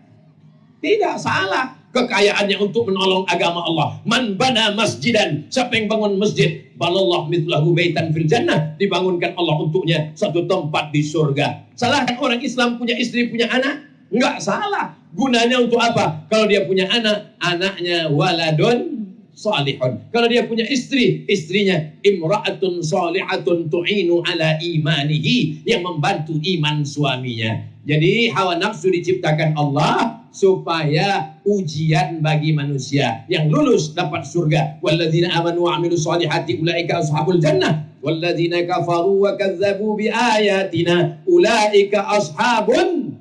Speaker 1: Tidak salah. Kekayaannya untuk menolong agama Allah. Man bana masjidan, siapa yang bangun masjid, balallah mithlahu baitan fil jannah, dibangunkan Allah untuknya satu tempat di surga. Salahkan orang Islam punya istri, punya anak? Enggak salah. Gunanya untuk apa? Kalau dia punya anak, anaknya waladun salihun. Kalau dia punya istri, istrinya imra'atun salihatun tu'inu ala imanihi, yang membantu iman suaminya. Jadi hawa nafsu diciptakan Allah supaya ujian bagi manusia. Yang lulus dapat surga. Walladzina amanu wa 'amilus solihati ulaika ashabul jannah. Walladzina kafaru wa kadzdzabu biayatina ulaika ashabun.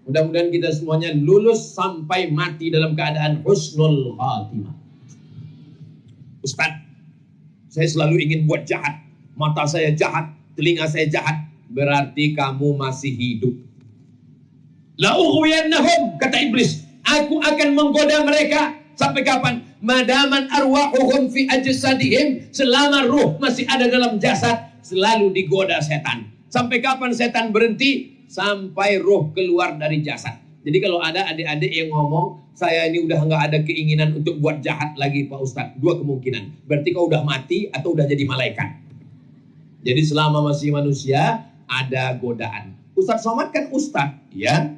Speaker 1: Mudah-mudahan kita semuanya lulus sampai mati dalam keadaan husnul khatimah. Ustaz, saya selalu ingin buat jahat. Mata saya jahat, telinga saya jahat. Berarti kamu masih hidup. La ughwiyannahum, kata iblis, aku akan menggoda mereka. Sampai kapan? Madaman arwahuhum fi ajsadihim, selama ruh masih ada dalam jasad, selalu digoda setan. Sampai kapan setan berhenti? Sampai ruh keluar dari jasad. Jadi kalau ada adik-adik yang ngomong, saya ini udah nggak ada keinginan untuk buat jahat lagi Pak Ustadz. 2 kemungkinan. Berarti kau udah mati atau udah jadi malaikat. Jadi selama masih manusia, ada godaan. Ustadz Somad kan Ustadz, ya.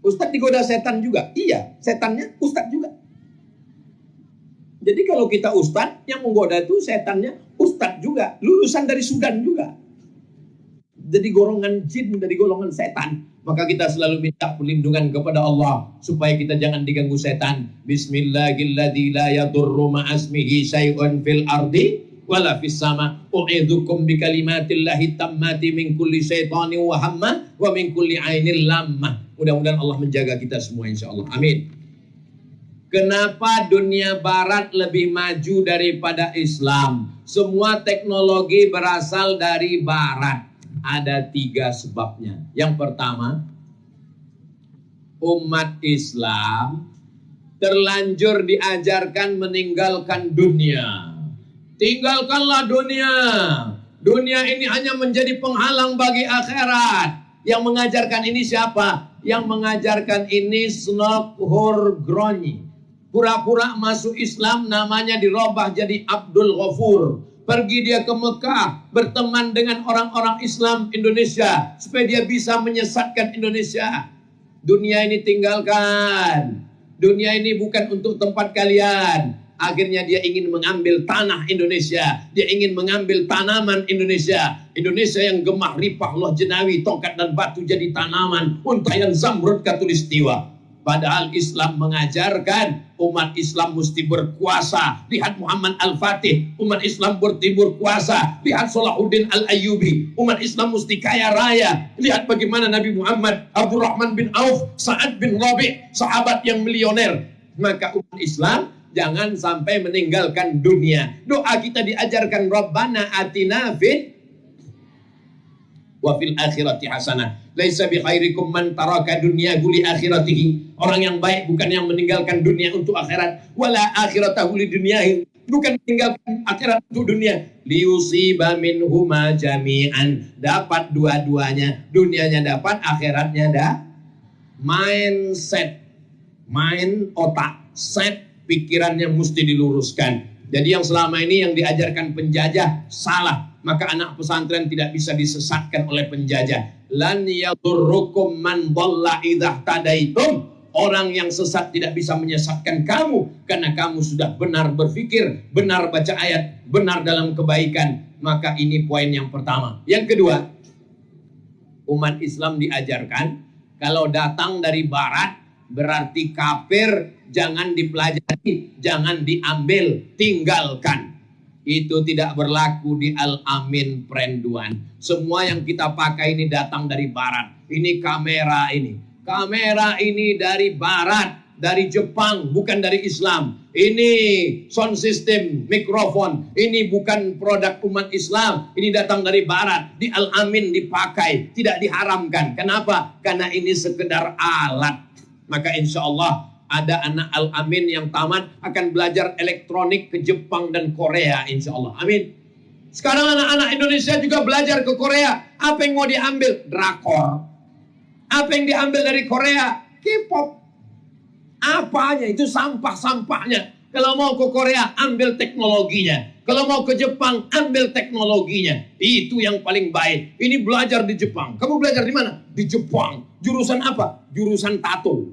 Speaker 1: Ustadz digoda setan juga. Iya, setannya Ustadz juga. Jadi kalau kita ustadz, yang menggoda itu setannya ustadz juga, lulusan dari Sudan juga. Jadi golongan jin, dari golongan setan. Maka kita selalu minta perlindungan kepada Allah supaya kita jangan diganggu setan. Bismillahirrahmanirrahim. La yadurru ma'asmihi syai'un fil ardi wala fis sama. U'idzukum bikalimatillahi tammati min kulli syaitanin wa hamma wa min kulli ainil lammah. Mudah-mudahan Allah menjaga kita semua insyaallah. Amin. Kenapa dunia barat lebih maju daripada Islam? Semua teknologi berasal dari barat. Ada 3 sebabnya. Yang pertama, umat Islam terlanjur diajarkan meninggalkan dunia. Tinggalkanlah dunia. Dunia ini hanya menjadi penghalang bagi akhirat. Yang mengajarkan ini siapa? Yang mengajarkan ini Snok Groni. Pura-pura masuk Islam, namanya dirubah jadi Abdul Ghafur. Pergi dia ke Mekah, berteman dengan orang-orang Islam Indonesia, supaya dia bisa menyesatkan Indonesia. Dunia ini tinggalkan. Dunia ini bukan untuk tempat kalian. Akhirnya dia ingin mengambil tanah Indonesia. Dia ingin mengambil tanaman Indonesia. Indonesia yang gemah ripah loh jenawi, tongkat dan batu jadi tanaman. Untayan zamrud katulistiwa. Padahal Islam mengajarkan umat Islam mesti berkuasa. Lihat Muhammad Al-Fatih, umat Islam berkuasa. Lihat Salahuddin Al-Ayyubi, umat Islam mesti kaya raya. Lihat bagaimana Nabi Muhammad, Abdurrahman bin Auf, Sa'ad bin Rabi', sahabat yang milioner. Maka umat Islam jangan sampai meninggalkan dunia. Doa kita diajarkan, Rabbana atina fid wa fil akhirati hasanah. Laisa bi khairikum man taraka dunyahu li akhiratihi. Orang yang baik bukan yang meninggalkan dunia untuk akhirat, wala akhiratahu li dunyahi. Bukan meninggalkan akhirat untuk dunia. Liusiba minhuma jami'an. Dapat dua-duanya. Dunianya dapat, akhiratnya dah. Mindset. Mind otak. Set pikirannya mesti diluruskan. Jadi yang selama ini yang diajarkan penjajah salah. Maka anak pesantren tidak bisa disesatkan oleh penjajah. Lan yadurrukum man dhalla idza tadaitum. Orang yang sesat tidak bisa menyesatkan kamu karena kamu sudah benar berpikir, benar baca ayat, benar dalam kebaikan. Maka ini poin yang pertama. Yang kedua, umat Islam diajarkan kalau datang dari barat berarti kafir, jangan dipelajari, jangan diambil, tinggalkan. Itu tidak berlaku di Al-Amin Perenduan. Semua yang kita pakai ini datang dari barat. Ini kamera ini. Kamera ini dari barat, dari Jepang, bukan dari Islam. Ini sound system, mikrofon. Ini bukan produk umat Islam. Ini datang dari barat. Di Al-Amin dipakai, tidak diharamkan. Kenapa? Karena ini sekedar alat. Maka insya Allah ada anak Al-Amin yang tamat akan belajar elektronik ke Jepang dan Korea insya Allah. Amin. Sekarang anak-anak Indonesia juga belajar ke Korea. Apa yang mau diambil? Drakor. Apa yang diambil dari Korea? K-pop. Apa aja itu sampah-sampahnya. Kalau mau ke Korea, ambil teknologinya. Kalau mau ke Jepang, ambil teknologinya. Itu yang paling baik. Ini belajar di Jepang. Kamu belajar di mana? Di Jepang. Jurusan apa? Jurusan tato.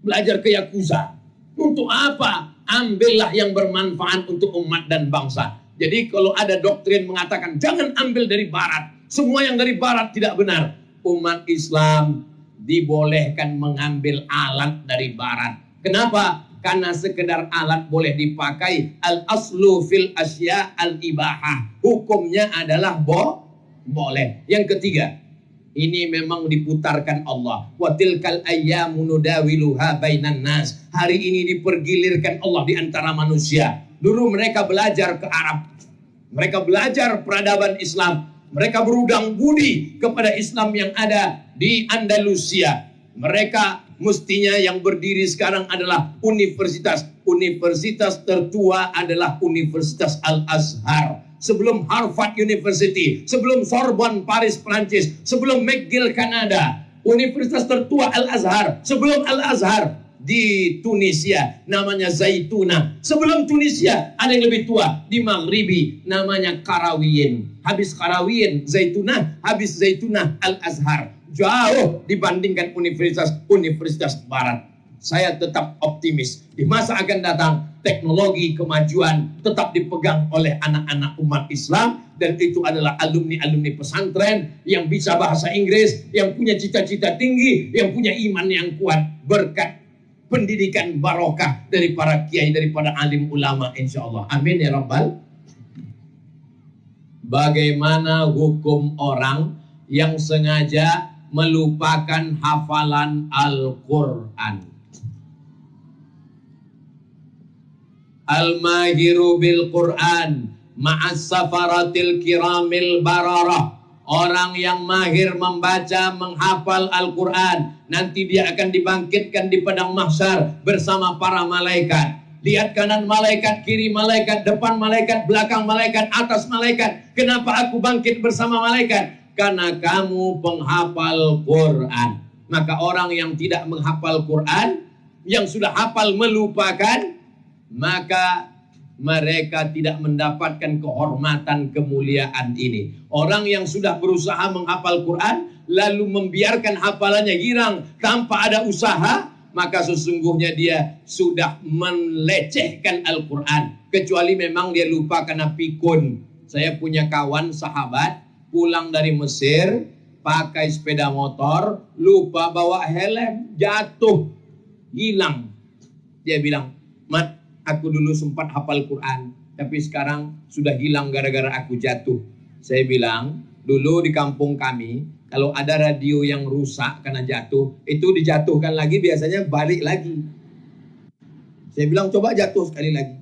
Speaker 1: Belajar ke Yakuza. Untuk apa? Ambillah yang bermanfaat untuk umat dan bangsa. Jadi kalau ada doktrin mengatakan jangan ambil dari barat. Semua yang dari barat tidak benar. Umat Islam dibolehkan mengambil alat dari barat. Kenapa? Karena sekedar alat boleh dipakai. Al-aslu fil asya al-ibahah. Hukumnya adalah boleh. Yang ketiga, ini memang diputarkan Allah. Wa tilkal ayyamu nudawiluha bainan nas. Hari ini dipergilirkan Allah di antara manusia. Dulu mereka belajar ke Arab. Mereka belajar peradaban Islam. Mereka berudang budi kepada Islam yang ada di Andalusia. Mereka mestinya yang berdiri sekarang adalah universitas. Universitas tertua adalah Universitas Al-Azhar. Sebelum Harvard University, sebelum Sorbonne Paris Prancis, sebelum McGill Kanada, Universitas tertua Al-Azhar, sebelum Al-Azhar di Tunisia namanya Zaituna, sebelum Tunisia ada yang lebih tua di Maghribi namanya Qarawiyyin, habis Qarawiyyin Zaituna, habis Zaituna Al-Azhar, jauh dibandingkan universitas barat. saya tetap optimis. Di masa akan datang, teknologi kemajuan tetap dipegang oleh anak-anak umat Islam. Dan itu adalah alumni-alumni pesantren yang bisa bahasa Inggris, yang punya cita-cita tinggi, yang punya iman yang kuat. Berkat pendidikan barokah dari para kiai, daripada alim ulama, insya Allah. Amin ya Rabbal. Bagaimana hukum orang yang sengaja melupakan hafalan Al-Quran? Al-mahiru bil Quran ma'as safaratil kiramil bararah. Orang yang mahir membaca, menghafal Al-Quran, nanti dia akan dibangkitkan di padang mahsyar bersama para malaikat. Lihat kanan malaikat, kiri malaikat, depan malaikat, belakang malaikat, atas malaikat. Kenapa aku bangkit bersama malaikat? Karena kamu penghafal Quran. Maka orang yang tidak menghafal Quran, yang sudah hafal melupakan, maka mereka tidak mendapatkan kehormatan kemuliaan ini. Orang yang sudah berusaha menghafal Quran, lalu membiarkan hafalannya hilang tanpa ada usaha, maka sesungguhnya dia sudah melecehkan Al-Quran. Kecuali memang dia lupa karena pikun. Saya punya kawan sahabat pulang dari Mesir, pakai sepeda motor, lupa bawa helm, jatuh, hilang. Dia bilang, "Mat, aku dulu sempat hafal Quran, tapi sekarang sudah hilang gara-gara aku jatuh." Saya bilang, dulu di kampung kami, kalau ada radio yang rusak karena jatuh, itu dijatuhkan lagi, biasanya balik lagi. Saya bilang, coba jatuh sekali lagi.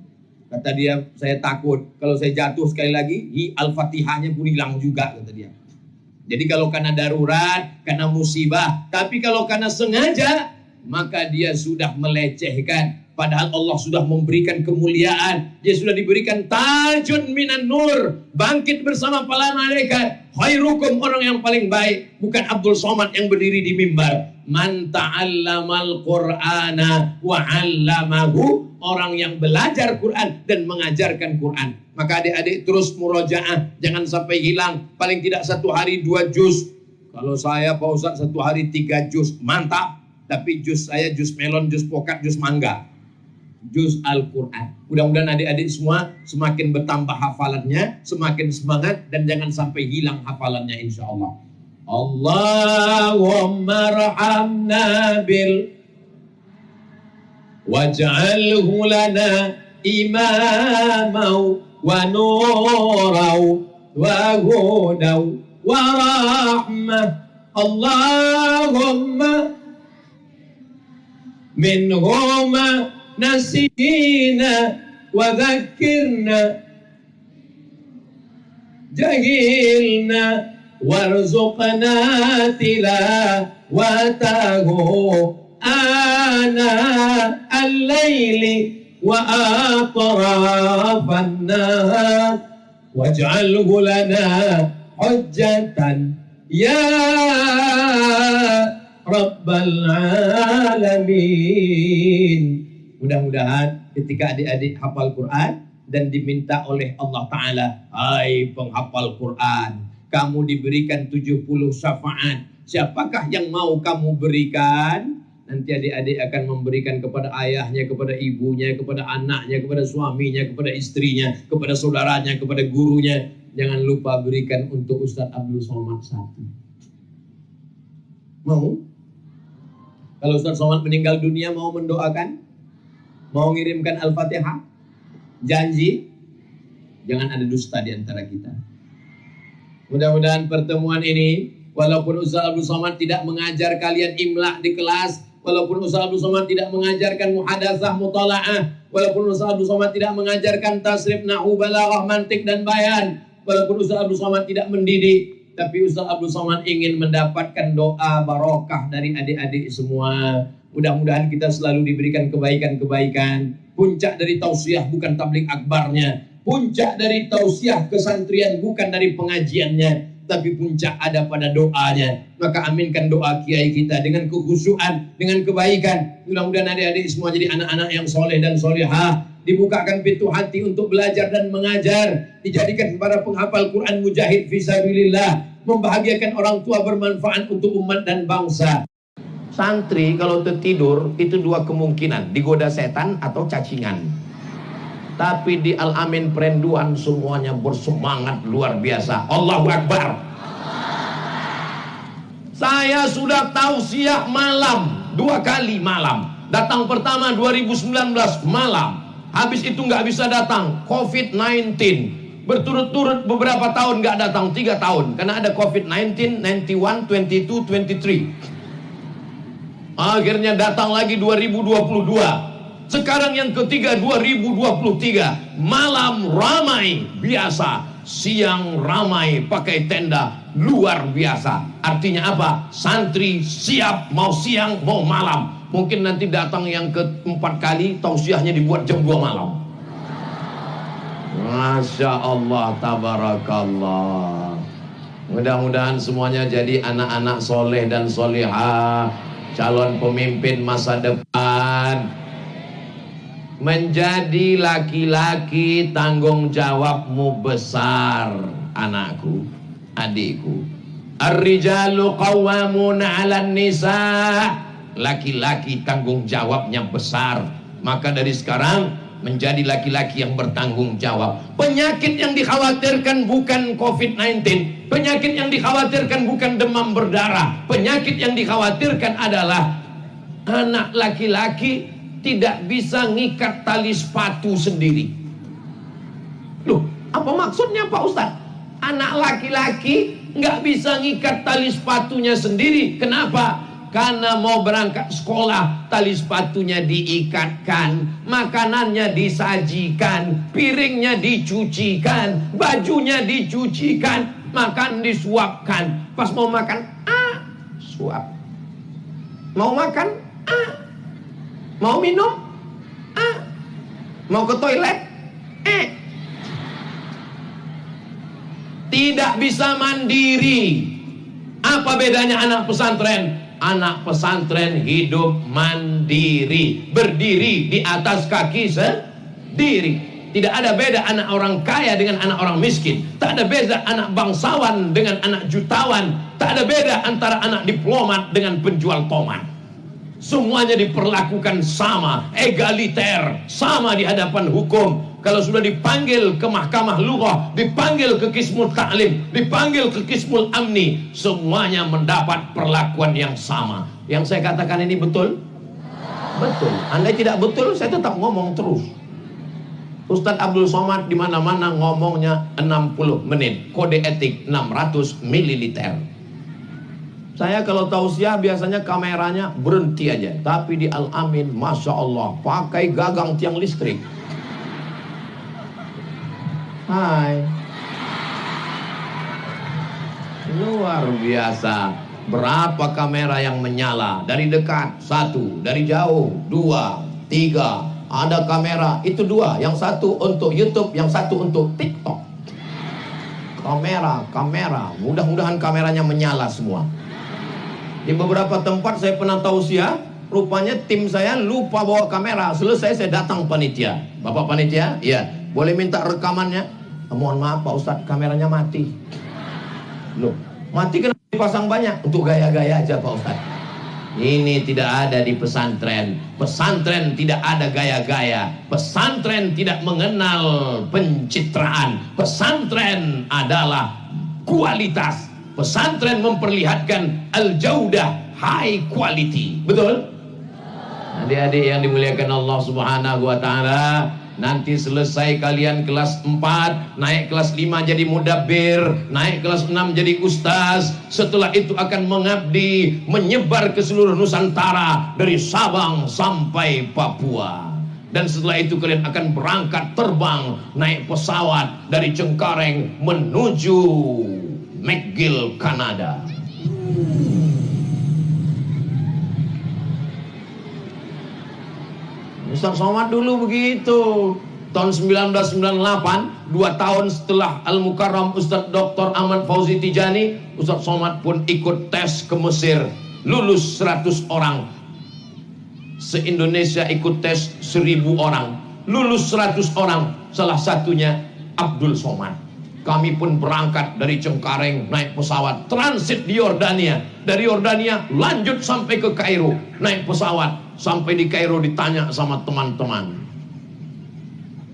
Speaker 1: Kata dia, saya takut. Kalau saya jatuh sekali lagi, Al-Fatihahnya pun hilang juga, kata dia. Jadi kalau karena darurat, karena musibah, tapi kalau karena sengaja, maka dia sudah melecehkan. Padahal Allah sudah memberikan kemuliaan. Dia sudah diberikan tajun minan nur. Bangkit bersama para malaikat. Khairukum, orang yang paling baik. Bukan Abdul Somad yang berdiri di mimbar. Man ta'allamal Qur'ana wa 'allamahu. Orang yang belajar Quran dan mengajarkan Quran. Maka adik-adik terus murojaah. Jangan sampai hilang. Paling tidak 1 hari 2 juz. Kalau saya Pak Ustaz 1 hari 3 juz. Mantap. Tapi juz saya juz melon, juz pokat, juz mangga. Juz Al-Quran. Mudah-mudahan adik-adik semua semakin bertambah hafalannya, semakin semangat, dan jangan sampai hilang hafalannya, insya Allah. Allahumma rahamna bil waj'alhu lana imamau wa nurau wa hudau wa rahmah. Allahumma minhuma nasina wa dhakkirna jahilna warzuqna tilawatahu ana al-laili wa atrafan nahar waj'alhu lana hujjatan ya Rabbal Alamin. Mudah-mudahan ketika adik-adik hafal Quran dan diminta oleh Allah Ta'ala, hai penghafal Quran, kamu diberikan 70 syafaat. Siapakah yang mau kamu berikan? Nanti adik-adik akan memberikan kepada ayahnya, kepada ibunya, kepada anaknya, kepada suaminya, kepada istrinya, kepada saudaranya, kepada gurunya. Jangan lupa berikan untuk Ustadz Abdul Somad 1. Mau? Kalau Ustadz Somad meninggal dunia, mau mendoakan? Mau ngirimkan Al-Fatihah? Janji? Jangan ada dusta di antara kita. Mudah-mudahan pertemuan ini, walaupun Ustadz Abdul Somad tidak mengajar kalian imla di kelas, walaupun Ustadz Abdul Somad tidak mengajarkan muhadatsah mutalaah, walaupun Ustadz Abdul Somad tidak mengajarkan tasrif, nahwu, balaghah, mantik dan bayan, walaupun Ustadz Abdul Somad tidak mendidik, tapi Ustadz Abdul Somad ingin mendapatkan doa barokah dari adik-adik semua. Mudah-mudahan kita selalu diberikan kebaikan-kebaikan. Puncak dari tausiah bukan tablik akbarnya. Puncak dari tausiah kesantrian bukan dari pengajiannya, tapi puncak ada pada doanya. Maka aminkan doa kiai kita dengan kekhusyuan, dengan kebaikan. Mudah-mudahan adik-adik semua jadi anak-anak yang soleh dan solehah. Dibukakan pintu hati untuk belajar dan mengajar. Dijadikan para penghafal Quran mujahid fisabilillah. Membahagiakan orang tua, bermanfaat untuk umat dan bangsa. Santri kalau tertidur itu dua kemungkinan, digoda setan atau cacingan. Tapi di Al-Amin Perenduan semuanya bersemangat luar biasa. Allahu Akbar. Saya sudah tausiah malam 2 kali malam. Datang pertama 2019 malam. Habis itu nggak bisa datang, COVID-19. Berturut-turut beberapa tahun nggak datang, 3 tahun. Karena ada COVID-19, 91, 22, 23. Akhirnya datang lagi 2022. Sekarang yang ketiga 2023. Malam ramai biasa, siang ramai pakai tenda luar biasa. Artinya apa? Santri siap mau siang mau malam. Mungkin nanti datang yang keempat kali tausiahnya dibuat jam 2 malam. Masya Allah, tabarakallah. Mudah-mudahan semuanya jadi anak-anak soleh dan solehah, calon pemimpin masa depan. Menjadi laki-laki tanggung jawabmu besar, anakku, adikku. Ar-rijalu qawwamuna 'alan nisa. Laki-laki tanggung jawabnya besar. Maka dari sekarang menjadi laki-laki yang bertanggung jawab. Penyakit yang dikhawatirkan bukan COVID-19. Penyakit yang dikhawatirkan bukan demam berdarah. Penyakit yang dikhawatirkan adalah anak laki-laki tidak bisa ngikat tali sepatu sendiri. Loh, apa maksudnya Pak Ustadz? Anak laki-laki nggak bisa ngikat tali sepatunya sendiri. Kenapa? Karena mau berangkat sekolah, tali sepatunya diikatkan, makanannya disajikan, piringnya dicucikan, bajunya dicucikan, makan disuapkan. Pas mau makan, suap. Mau makan, mau minum, mau ke toilet, tidak bisa mandiri. Apa bedanya anak pesantren? Anak pesantren hidup mandiri, berdiri di atas kaki sendiri. Tidak ada beda anak orang kaya dengan anak orang miskin. Tak ada beda anak bangsawan dengan anak jutawan. Tak ada beda antara anak diplomat dengan penjual tomat. Semuanya diperlakukan sama, egaliter, sama di hadapan hukum. Kalau sudah dipanggil ke mahkamah lughah, dipanggil ke Qismul Ta'lim, dipanggil ke Qismul Amni, semuanya mendapat perlakuan yang sama. Yang saya katakan ini betul? Betul. Andai tidak betul, saya tetap ngomong terus. Ustadz Abdul Somad di mana-mana ngomongnya 60 menit, kode etik 600 ml. Saya kalau tausiah biasanya kameranya berhenti aja. Tapi di Al-Amin, Masya Allah, pakai gagang tiang listrik. Hai. Luar biasa. Berapa kamera yang menyala? Dari dekat 1, dari jauh 2, 3. Ada kamera, itu 2. Yang 1 untuk YouTube, yang 1 untuk TikTok. Kamera. Mudah-mudahan kameranya menyala semua. Di beberapa tempat saya pernah tausiah, rupanya tim saya lupa bawa kamera. Selesai saya datang panitia. Bapak panitia, iya, boleh minta rekamannya? Mohon maaf Pak Ustadz, kameranya mati. Loh, mati kenapa dipasang banyak? Untuk gaya-gaya aja Pak Ustadz. Ini tidak ada di pesantren. Pesantren tidak ada gaya-gaya. Pesantren tidak mengenal pencitraan. Pesantren adalah kualitas. Pesantren memperlihatkan al-jaudah, high quality. Betul? Adik-adik yang dimuliakan Allah Subhanahu wa taala, nanti selesai kalian kelas 4, naik kelas 5 jadi mudabbir, naik kelas 6 jadi ustaz. Setelah itu akan mengabdi, menyebar ke seluruh Nusantara dari Sabang sampai Papua. Dan setelah itu kalian akan berangkat terbang naik pesawat dari Cengkareng menuju McGill, Kanada. Ustaz Somad dulu begitu. Tahun 1998, 2 tahun setelah Al-Mukarram Ustaz Dr. Ahmad Fauzi Tijani, Ustaz Somad pun ikut tes ke Mesir. Lulus 100 orang. Se-Indonesia ikut tes 1000 orang. Lulus 100 orang. Salah satunya Abdul Somad. Kami pun berangkat dari Cengkareng naik pesawat transit di Yordania. Dari Yordania lanjut sampai ke Kairo naik pesawat. Sampai di Kairo ditanya sama teman-teman,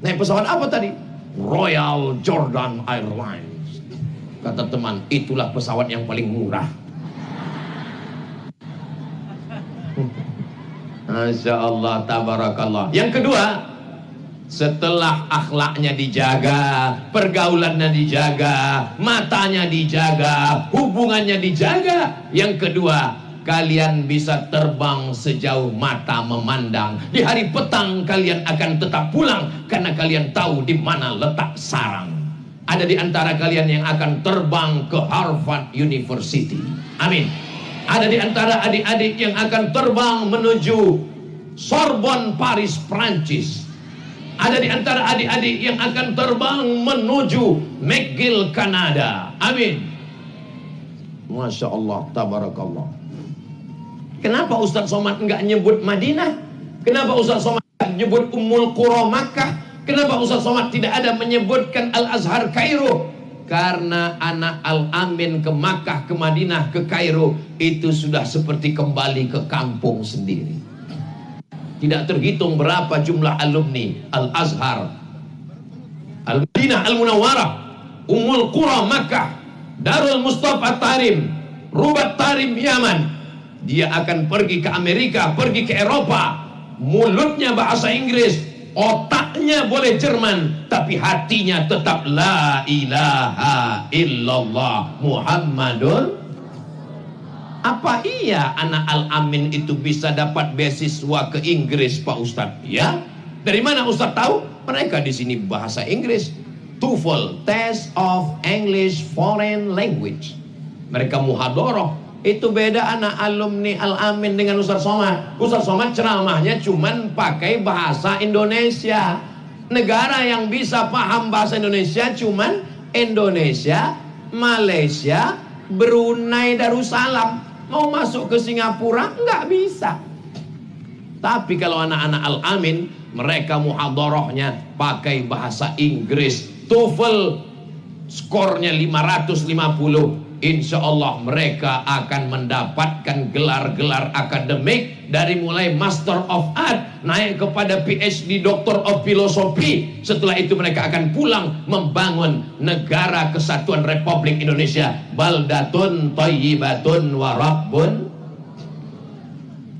Speaker 1: naik pesawat apa tadi? Royal Jordan Airlines. Kata teman, itulah pesawat yang paling murah. Masya Allah, tabarakallah. Yang kedua, setelah akhlaknya dijaga, pergaulannya dijaga, matanya dijaga, hubungannya dijaga, yang kedua, kalian bisa terbang sejauh mata memandang. Di hari petang kalian akan tetap pulang karena kalian tahu di mana letak sarang. Ada di antara kalian yang akan terbang ke Harvard University. Amin. Ada di antara adik-adik yang akan terbang menuju Sorbonne Paris, Prancis. Ada di antara adik-adik yang akan terbang menuju McGill, Kanada. Amin. Masya Allah, tabarakallah. Kenapa Ustaz Somad enggak nyebut Madinah? Kenapa Ustaz Somad enggak nyebut Ummul Qura Makkah? Kenapa Ustaz Somad tidak ada menyebutkan Al-Azhar Kairo? Karena anak Al-Amin ke Makkah, ke Madinah, ke Kairo itu sudah seperti kembali ke kampung sendiri. Tidak terhitung berapa jumlah alumni Al-Azhar, Al-Madinah Al-Munawwarah, Ummul Qura Makkah, Darul Mustafa Tarim, Rubat Tarim Yaman. Dia akan pergi ke Amerika, pergi ke Eropa. Mulutnya bahasa Inggris, otaknya boleh Jerman, tapi hatinya tetap la ilaha illallah Muhammadun. Apa iya anak Al-Amin itu bisa dapat beasiswa ke Inggris, Pak Ustadz? Ya. Dari mana Ustadz tahu? Mereka di sini bahasa Inggris. TOEFL, Test of English Foreign Language. Mereka muhadharah. Itu beda anak alumni Al-Amin dengan Ustaz Somad. Ustaz Somad ceramahnya cuman pakai bahasa Indonesia. Negara yang bisa paham bahasa Indonesia cuman Indonesia, Malaysia, Brunei Darussalam. Mau masuk ke Singapura nggak bisa. Tapi kalau anak-anak Al-Amin, mereka muhadharahnya pakai bahasa Inggris. TOEFL skornya 550. Insya Allah mereka akan mendapatkan gelar-gelar akademik dari mulai Master of Art naik kepada PhD Doctor of Philosophy. Setelah itu mereka akan pulang membangun negara kesatuan Republik Indonesia. Baldatun thayyibatun wa rabbun.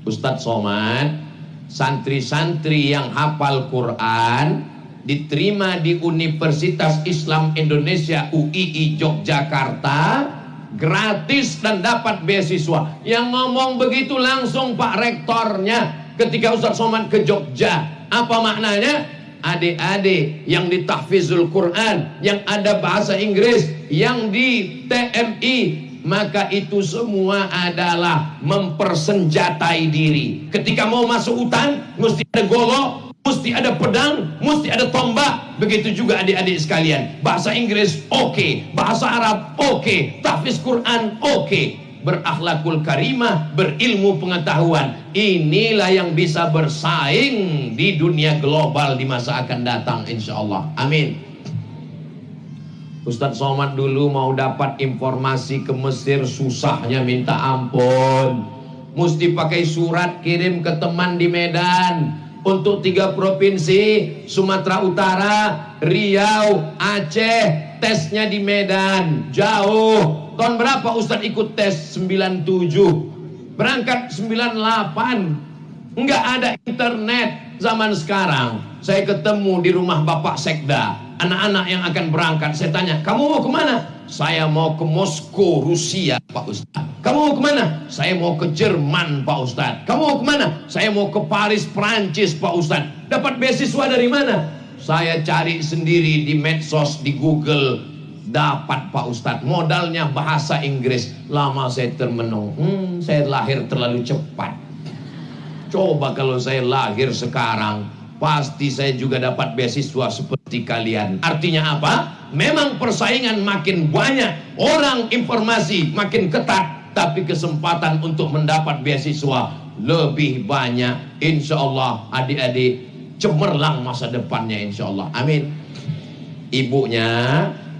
Speaker 1: Ustadz Somad, santri-santri yang hafal Quran diterima di Universitas Islam Indonesia UII Yogyakarta gratis dan dapat beasiswa. Yang ngomong begitu langsung Pak Rektornya ketika Ustaz Somad ke Jogja. Apa maknanya? Adik-adik yang di tahfizul Quran, yang ada bahasa Inggris, yang di TMI, maka itu semua adalah mempersenjatai diri. Ketika mau masuk hutan, mesti ada golok, mesti ada pedang, mesti ada tombak. Begitu juga adik-adik sekalian. Bahasa Inggris oke, bahasa Arab oke, tahfiz Quran oke, berakhlakul karimah, berilmu pengetahuan. Inilah yang bisa bersaing di dunia global di masa akan datang insyaallah. Amin. Ustadz Somad dulu mau dapat informasi ke Mesir susahnya minta ampun. Mesti pakai surat kirim ke teman di Medan. Untuk 3 provinsi, Sumatera Utara, Riau, Aceh, tesnya di Medan, jauh. Tahun berapa Ustadz ikut tes? 97. Berangkat 98. Enggak ada internet zaman sekarang. Saya ketemu di rumah Bapak Sekda, anak-anak yang akan berangkat. Saya tanya, kamu mau kemana? Saya mau ke Moskow, Rusia, Pak Ustadz. Kamu mau kemana? Saya mau ke Jerman, Pak Ustadz. Kamu mau kemana? Saya mau ke Paris, Prancis, Pak Ustadz. Dapat beasiswa dari mana? Saya cari sendiri di medsos, di Google. Dapat, Pak Ustadz. Modalnya bahasa Inggris. Lama saya termenung. Saya lahir terlalu cepat. Coba kalau saya lahir sekarang, pasti saya juga dapat beasiswa seperti kalian. Artinya apa? Memang persaingan makin banyak, orang informasi makin ketat, tapi kesempatan untuk mendapat beasiswa lebih banyak. Insya Allah adik-adik cemerlang masa depannya insya Allah. Amin. Ibunya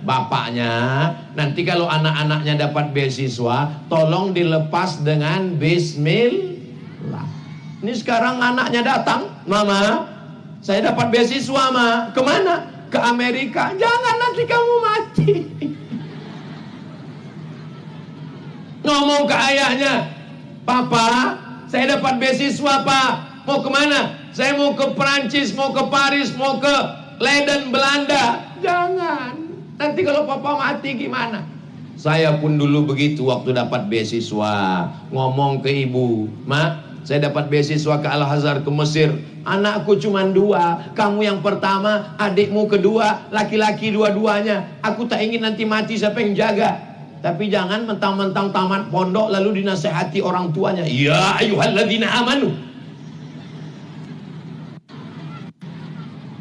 Speaker 1: bapaknya, nanti kalau anak-anaknya dapat beasiswa, tolong dilepas dengan bismillah. Ini sekarang anaknya datang, mama, saya dapat beasiswa, ma. Kemana? Ke Amerika. Jangan, nanti kamu mati. Ngomong ke ayahnya, papa, saya dapat beasiswa, pak. Mau kemana? Saya mau ke Perancis, mau ke Paris, mau ke Leiden, Belanda. Jangan. Nanti kalau papa mati gimana? Saya pun dulu begitu waktu dapat beasiswa. Ngomong ke ibu, mak, saya dapat beasiswa ke Al-Azhar ke Mesir. Anakku cuma 2. Kamu yang pertama, adikmu kedua, laki-laki dua-duanya. Aku tak ingin nanti mati, siapa yang jaga? Tapi jangan mentang-mentang tamat pondok lalu dinasehati orang tuanya. Ya ayyuhalladzina amanu.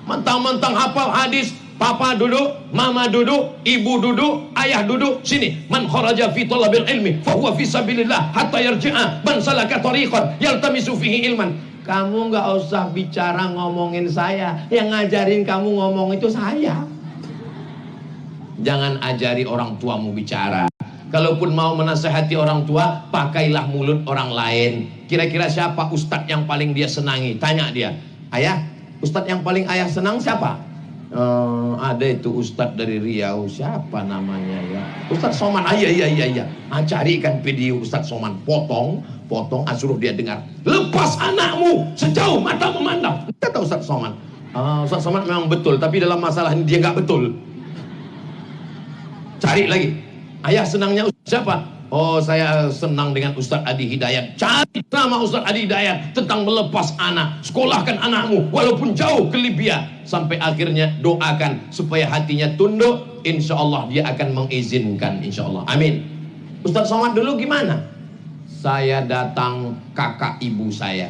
Speaker 1: Mentang-mentang hafal hadis, papa duduk, mama duduk, ibu duduk, ayah duduk. Sini, man kharaja fi talabil ilmi fa huwa fi sabilillah hatta yarji'a man salaka tariqan yaltamisu fihi ilman. Kamu nggak usah bicara ngomongin saya. Yang ngajarin kamu ngomong itu saya. Jangan ajari orang tuamu bicara. Kalaupun mau menasehati orang tua, pakailah mulut orang lain. Kira-kira siapa ustadz yang paling dia senangi? Tanya dia, ayah, ustadz yang paling ayah senang siapa? Ada itu ustadz dari Riau, siapa namanya ya? Ustadz Soman. Iya. Carikan video Ustadz Soman, potong, suruh dia dengar. Lepas anakmu sejauh mata memandang. Kata Ustadz Soman. Ustadz Soman memang betul, tapi dalam masalah ini dia nggak betul. Cari lagi. Ayah senangnya Ustadz siapa? Oh, saya senang dengan Ustadz Adi Hidayat. Cari nama Ustadz Adi Hidayat tentang melepas anak. Sekolahkan anakmu walaupun jauh ke Libya. Sampai akhirnya doakan supaya hatinya tunduk. Insya Allah dia akan mengizinkan. Insya Allah. Amin. Ustadz Somad dulu gimana? Saya datang kakak ibu saya.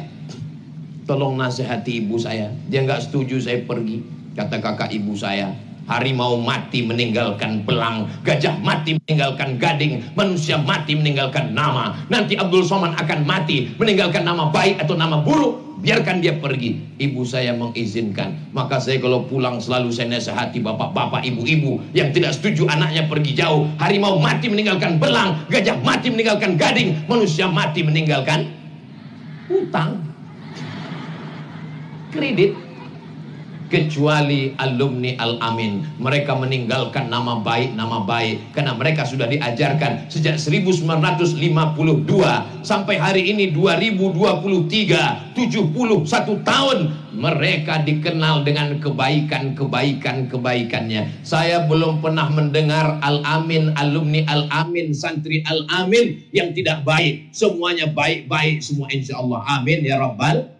Speaker 1: Tolong nasihati ibu saya. Dia nggak setuju saya pergi. Kata kakak ibu saya, harimau mati meninggalkan belang, gajah mati meninggalkan gading, manusia mati meninggalkan nama. Nanti Abdul Somad akan mati meninggalkan nama baik atau nama buruk. Biarkan dia pergi. Ibu saya mengizinkan. Maka saya kalau pulang selalu saya nasihati bapak-bapak, ibu-ibu yang tidak setuju anaknya pergi jauh. Harimau mati meninggalkan belang, gajah mati meninggalkan gading, manusia mati meninggalkan hutang, kredit. Kecuali alumni Al-Amin, mereka meninggalkan nama baik karena mereka sudah diajarkan sejak 1952 sampai hari ini 2023, 71 tahun mereka dikenal dengan kebaikannya. Saya belum pernah mendengar Al-Amin, alumni Al-Amin, santri Al-Amin yang tidak baik. Semuanya baik-baik semua, insya Allah. Amin ya Rabbal.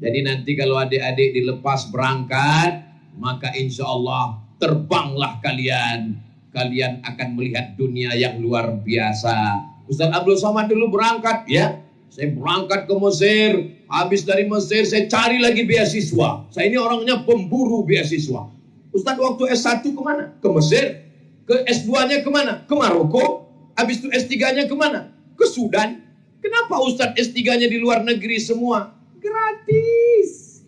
Speaker 1: Jadi nanti kalau adik-adik dilepas berangkat, maka insya Allah terbanglah kalian. Kalian akan melihat dunia yang luar biasa. Ustaz Abdul Somad dulu berangkat, ya. Saya berangkat ke Mesir. Habis dari Mesir saya cari lagi beasiswa. Saya ini orangnya pemburu beasiswa. Ustaz waktu S1 kemana? Ke Mesir. Ke S2-nya kemana? Ke Maroko. Habis itu S3-nya kemana? Ke Sudan. Kenapa Ustaz S3-nya di luar negeri semua? Gratis.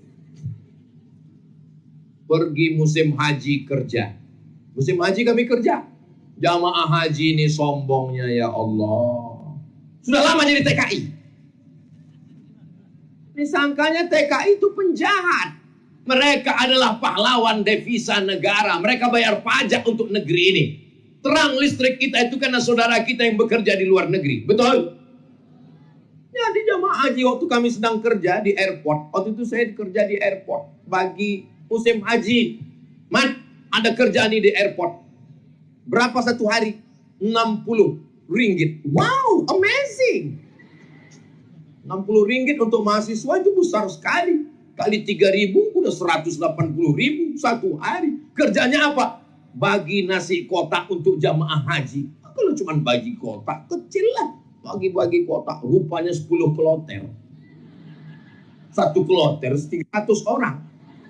Speaker 1: Pergi musim haji kerja. Musim haji kami kerja. Jamaah haji ini sombongnya, ya Allah. Sudah lama jadi TKI. Ini sangkanya TKI itu penjahat. Mereka adalah pahlawan devisa negara. Mereka bayar pajak untuk negeri ini. Terang listrik kita itu karena saudara kita yang bekerja di luar negeri. Betul? Ya, di jamaah haji waktu kami sedang kerja di airport. Waktu itu saya kerja di airport. Bagi musim haji. Ada kerjaan nih di airport. Berapa satu hari? 60 ringgit. Wow, amazing. 60 ringgit untuk mahasiswa itu besar sekali. Kali 3.000 udah 180.000 satu hari. Kerjanya apa? Bagi nasi kotak untuk jamaah haji. Kalau cuma bagi kotak, kecil lah. Bagi-bagi kotak, rupanya 10 kloter. Satu kloter 300 orang.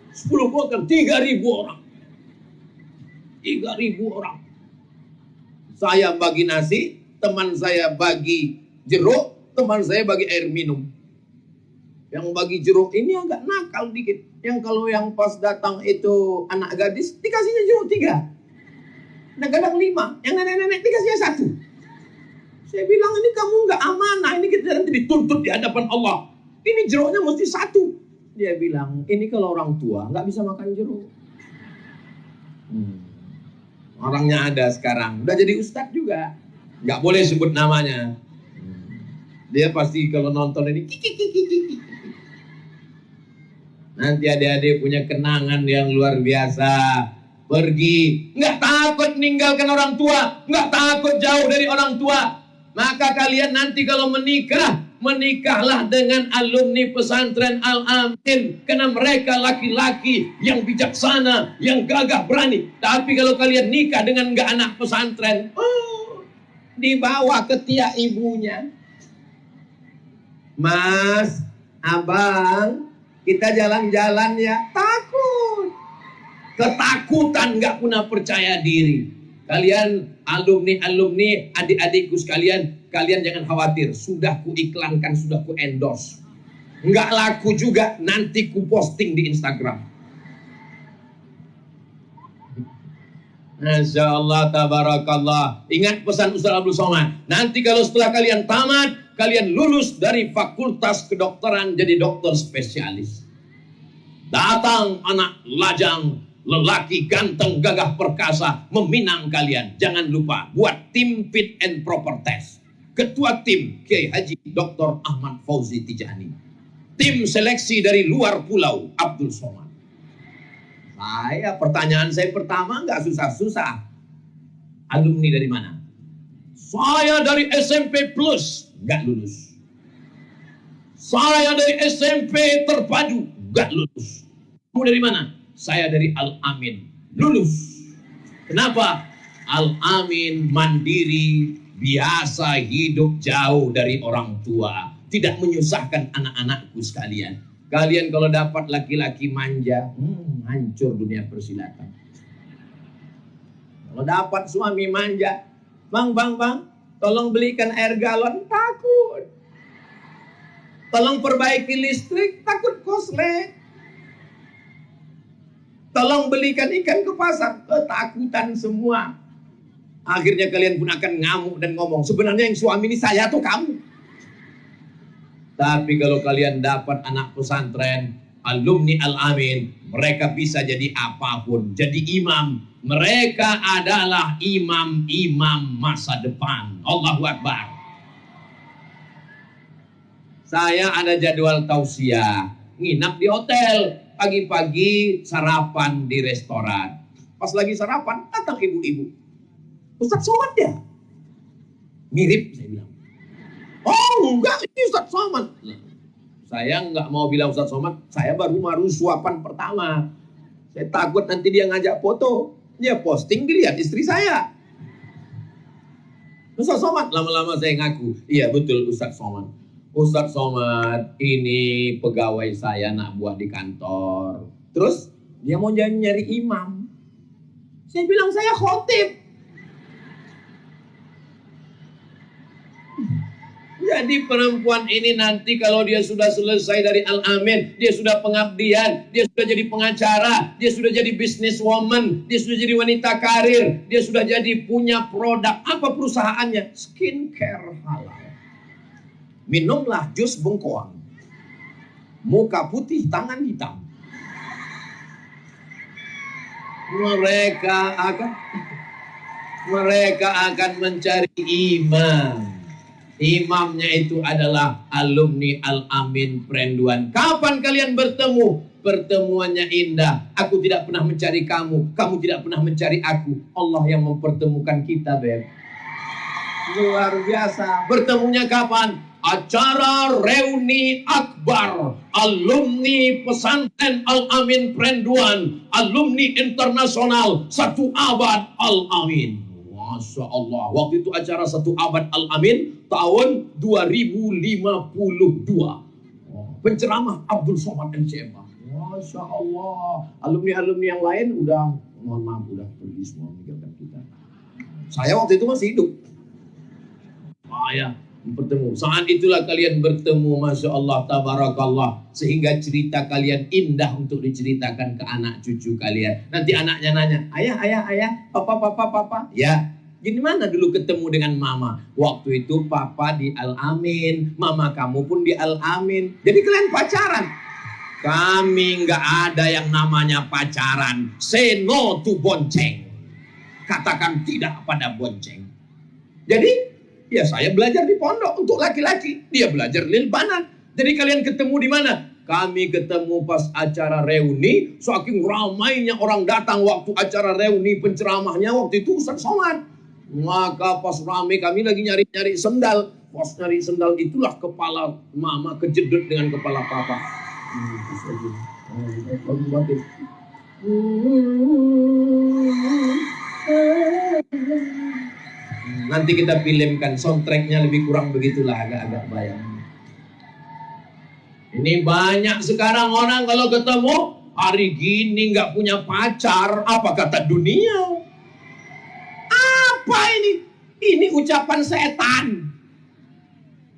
Speaker 1: 10 kloter 3.000 orang. 3.000 orang. Saya bagi nasi, teman saya bagi jeruk, teman saya bagi air minum. Yang bagi jeruk ini agak nakal dikit. Yang kalau yang pas datang itu anak gadis, dikasihnya jeruk 3. Nah, gadang 5, yang nenek-nenek dikasihnya 1. Saya bilang, ini kamu nggak amanah, ini kita nanti dituntut di hadapan Allah. Ini jeruknya mesti 1. Dia bilang, ini kalau orang tua nggak bisa makan jeruk. Orangnya ada sekarang, udah jadi ustadz juga. Nggak boleh sebut namanya. Dia pasti kalau nonton ini, nanti adik-adik punya kenangan yang luar biasa. Pergi, nggak takut meninggalkan orang tua, nggak takut jauh dari orang tua. Maka kalian nanti kalau menikah, menikahlah dengan alumni pesantren Al-Amin. Karena mereka laki-laki yang bijaksana, yang gagah berani. Tapi kalau kalian nikah dengan nggak anak pesantren, dibawa ke tiak ibunya. Mas, abang, kita jalan-jalan ya. Takut. Ketakutan, nggak pernah percaya diri. Kalian alumni, adik-adikku sekalian, kalian jangan khawatir. Sudah ku iklankan, sudah ku endorse. Nggak laku juga, nanti ku posting di Instagram. Masya Allah, tabarakallah. Ingat pesan Ustaz Abdul Somad. Nanti kalau setelah kalian tamat, kalian lulus dari fakultas kedokteran jadi dokter spesialis. Datang anak lajang, lelaki ganteng, gagah perkasa, meminang kalian. Jangan lupa buat tim fit and proper test. Ketua tim Kiai Haji Dr. Ahmad Fauzi Tijani. Tim seleksi dari luar pulau Abdul Somad. Pertanyaan saya pertama nggak susah-susah. Alumni dari mana? Saya dari SMP Plus, nggak lulus. Saya dari SMP Terpadu, nggak lulus. Kamu dari mana? Saya dari Al-Amin, lulus. Kenapa? Al-Amin mandiri, biasa hidup jauh dari orang tua, tidak menyusahkan anak-anakku sekalian. Kalian kalau dapat laki-laki manja, hancur dunia persilatan. Kalau dapat suami manja, bang, tolong belikan air galon, takut. Tolong perbaiki listrik, takut korslet. Tolong belikan ikan ke pasar, ketakutan semua. Akhirnya kalian pun akan ngamuk dan ngomong, sebenarnya yang suami ini saya atau kamu? Tapi kalau kalian dapat anak pesantren, alumni Al-Amin, mereka bisa jadi apapun, jadi imam. Mereka adalah imam-imam masa depan. Allahu Akbar. Saya ada jadwal tausiah, nginap di hotel. Pagi-pagi sarapan di restoran. Pas lagi sarapan, datang ibu-ibu. Ustadz Somad ya? Mirip, saya bilang. Oh enggak, ini Ustadz Somad. Saya nggak mau bilang Ustadz Somad, saya baru suapan pertama. Saya takut nanti dia ngajak foto. Dia posting, dilihat istri saya. Ustadz Somad, lama-lama saya ngaku. Iya betul Ustadz Somad. Ustadz Somad, ini pegawai saya, anak buah di kantor. Terus dia mau nyari imam. Saya bilang saya khotib. Jadi perempuan ini nanti kalau dia sudah selesai dari Al-Amin, dia sudah pengabdian, dia sudah jadi pengacara, dia sudah jadi businesswoman, dia sudah jadi wanita karir, dia sudah jadi punya produk. Apa perusahaannya? Skincare halal. Minumlah jus bengkoang. Muka putih, tangan hitam. Mereka akan mencari imam. Imamnya itu adalah alumni Al-Amin Perenduan. Kapan kalian bertemu? Pertemuannya indah. Aku tidak pernah mencari kamu, kamu tidak pernah mencari aku. Allah yang mempertemukan kita, Beb. Luar biasa. Bertemunya kapan? Acara reuni akbar alumni pesantren Al-Amin Perenduan, alumni internasional 1 abad Al-Amin. Masya Allah. Waktu itu acara 1 abad Al-Amin tahun 2052. Penceramah Abdul Somad MCMA. Masya Allah. Alumni-alumni yang lain udah, mohon maaf, udah pergi semua meninggalkan kita. Saya waktu itu masih hidup. Bertemu. Saat itulah kalian bertemu, Masya Allah, tabarakallah. Sehingga cerita kalian indah untuk diceritakan ke anak cucu kalian. Nanti anaknya nanya, ayah, papa. Ya, gimana dulu ketemu dengan mama? Waktu itu papa di Al-Amin, mama kamu pun di Al-Amin. Jadi kalian pacaran. Kami nggak ada yang namanya pacaran. Say no to bonceng. Katakan tidak pada bonceng. Jadi ya saya belajar di pondok untuk laki-laki, dia belajar lil banat. Jadi kalian ketemu di mana? Kami ketemu pas acara reuni, saking ramainya orang datang waktu acara reuni, penceramahnya waktu itu Ustaz Somad. Maka pas ramai kami lagi nyari-nyari sendal. Pas nyari sendal itulah kepala mama kejedut dengan kepala papa. Nanti kita filmkan, soundtracknya lebih kurang begitulah, agak-agak bayang. Ini banyak sekarang orang kalau ketemu hari gini nggak punya pacar, apa kata dunia? Apa ini? Ini ucapan setan.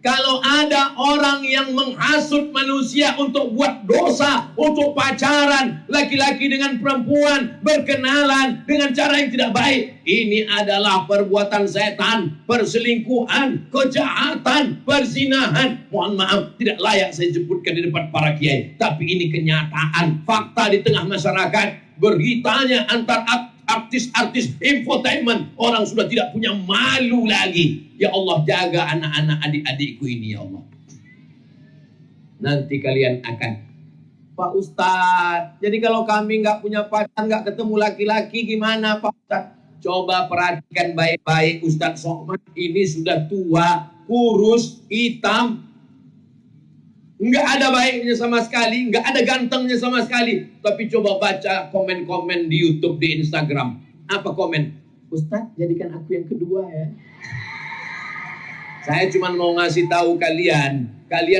Speaker 1: Kalau ada orang yang menghasut manusia untuk buat dosa, untuk pacaran, laki-laki dengan perempuan, berkenalan dengan cara yang tidak baik, ini adalah perbuatan setan, perselingkuhan, kejahatan, perzinahan. Mohon maaf, tidak layak saya sebutkan di depan para kiai. Tapi ini kenyataan, fakta di tengah masyarakat. Beritanya antar artis-artis infotainment, orang sudah tidak punya malu lagi. Ya Allah, jaga anak-anak adik-adikku ini ya Allah. Nanti kalian akan, Pak Ustadz, jadi kalau kami nggak punya pacar, nggak ketemu laki-laki, gimana Pak Ustadz? Coba perhatikan baik-baik, Ustadz Somad ini sudah tua, kurus, hitam, nggak ada baiknya sama sekali, nggak ada gantengnya sama sekali. Tapi coba baca komen-komen di YouTube, di Instagram. Apa komen? Ustadz, jadikan aku yang kedua ya. Saya cuma mau ngasih tahu kalian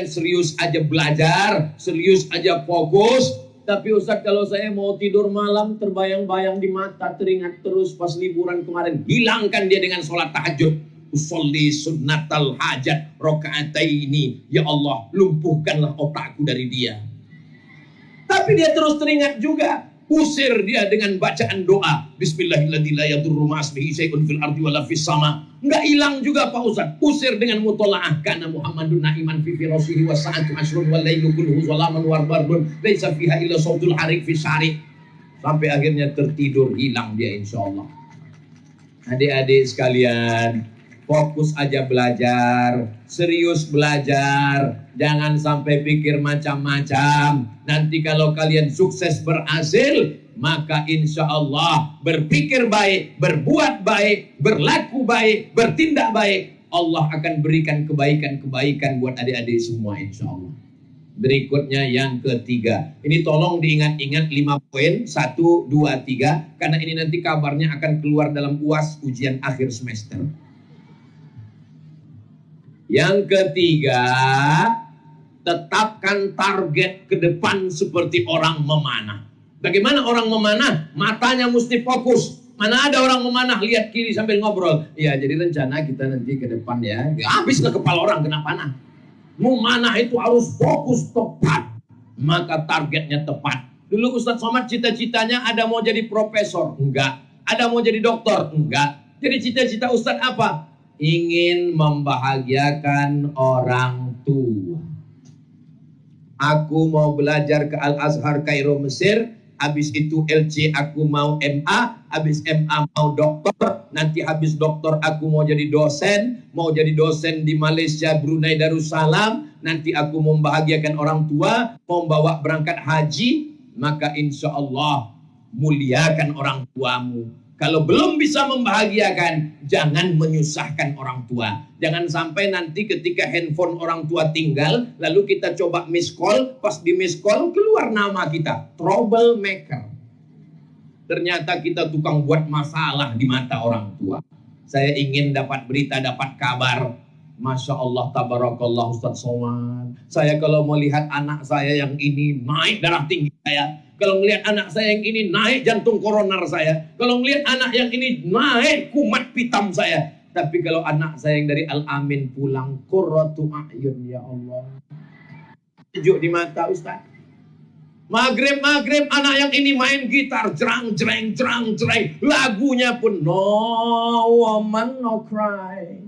Speaker 1: serius aja belajar, serius aja fokus. Tapi Ustadz, kalau saya mau tidur malam terbayang-bayang di mata, teringat terus pas liburan kemarin. Hilangkan dia dengan sholat tahajud. Usolli sunnatal hajat rakaataini. Ya Allah, lumpuhkanlah otakku dari dia. Tapi dia terus teringat juga. Usir dia dengan bacaan doa. Bismillahirrahmanirrahim. Enggak hilang juga Pak Ustaz. Usir dengan mutola'ah. Kana Muhammadun na'iman fi firasihi wa sa'atu asrun wa laylu kulluhu zalaman warbardun. Laisa fiha illa sautul harik fi syari. Sampai akhirnya tertidur, hilang dia insyaAllah. Adik-adik sekalian, fokus aja belajar, serius belajar, jangan sampai pikir macam-macam. Nanti kalau kalian sukses berhasil, maka insya Allah berpikir baik, berbuat baik, berlaku baik, bertindak baik, Allah akan berikan kebaikan-kebaikan buat adik-adik semua insya Allah. Berikutnya yang ketiga, ini tolong diingat-ingat 5 poin, 1, 2, 3, karena ini nanti kabarnya akan keluar dalam UAS ujian akhir semester. Yang ketiga, tetapkan target ke depan seperti orang memanah. Bagaimana orang memanah? Matanya mesti fokus. Mana ada orang memanah lihat kiri sambil ngobrol. Ya, jadi rencana kita nanti ke depan ya. Habis ke kepala orang kena panah. Memanah itu harus fokus tepat. Maka targetnya tepat. Dulu Ustadz Somad cita-citanya ada mau jadi profesor. Enggak. Ada mau jadi dokter. Enggak. Jadi cita-cita Ustadz apa? Ingin membahagiakan orang tua. Aku mau belajar ke Al-Azhar Kairo Mesir. Habis itu LC aku mau MA. Habis MA mau dokter. Nanti habis dokter aku mau jadi dosen. Mau jadi dosen di Malaysia, Brunei Darussalam. Nanti aku membahagiakan orang tua. Mau bawa berangkat haji. Maka insya Allah muliakan orang tuamu. Kalau belum bisa membahagiakan, jangan menyusahkan orang tua. Jangan sampai nanti ketika handphone orang tua tinggal, lalu kita coba miss call, pas di miss call keluar nama kita, troublemaker. Ternyata kita tukang buat masalah di mata orang tua. Saya ingin dapat berita, dapat kabar. Masya Allah, tabarakallah Ustadz Somad. Saya kalau melihat anak saya yang ini naik darah tinggi saya. Kalau melihat anak saya yang ini naik jantung koroner saya. Kalau melihat anak yang ini naik kumat pitam saya. Tapi kalau anak saya yang dari Al-Amin pulang, qurratu a'yun ya Allah. Sejuk di mata Ustaz. Maghrib anak yang ini main gitar, jerang jereng. Lagunya pun No Woman No Cry.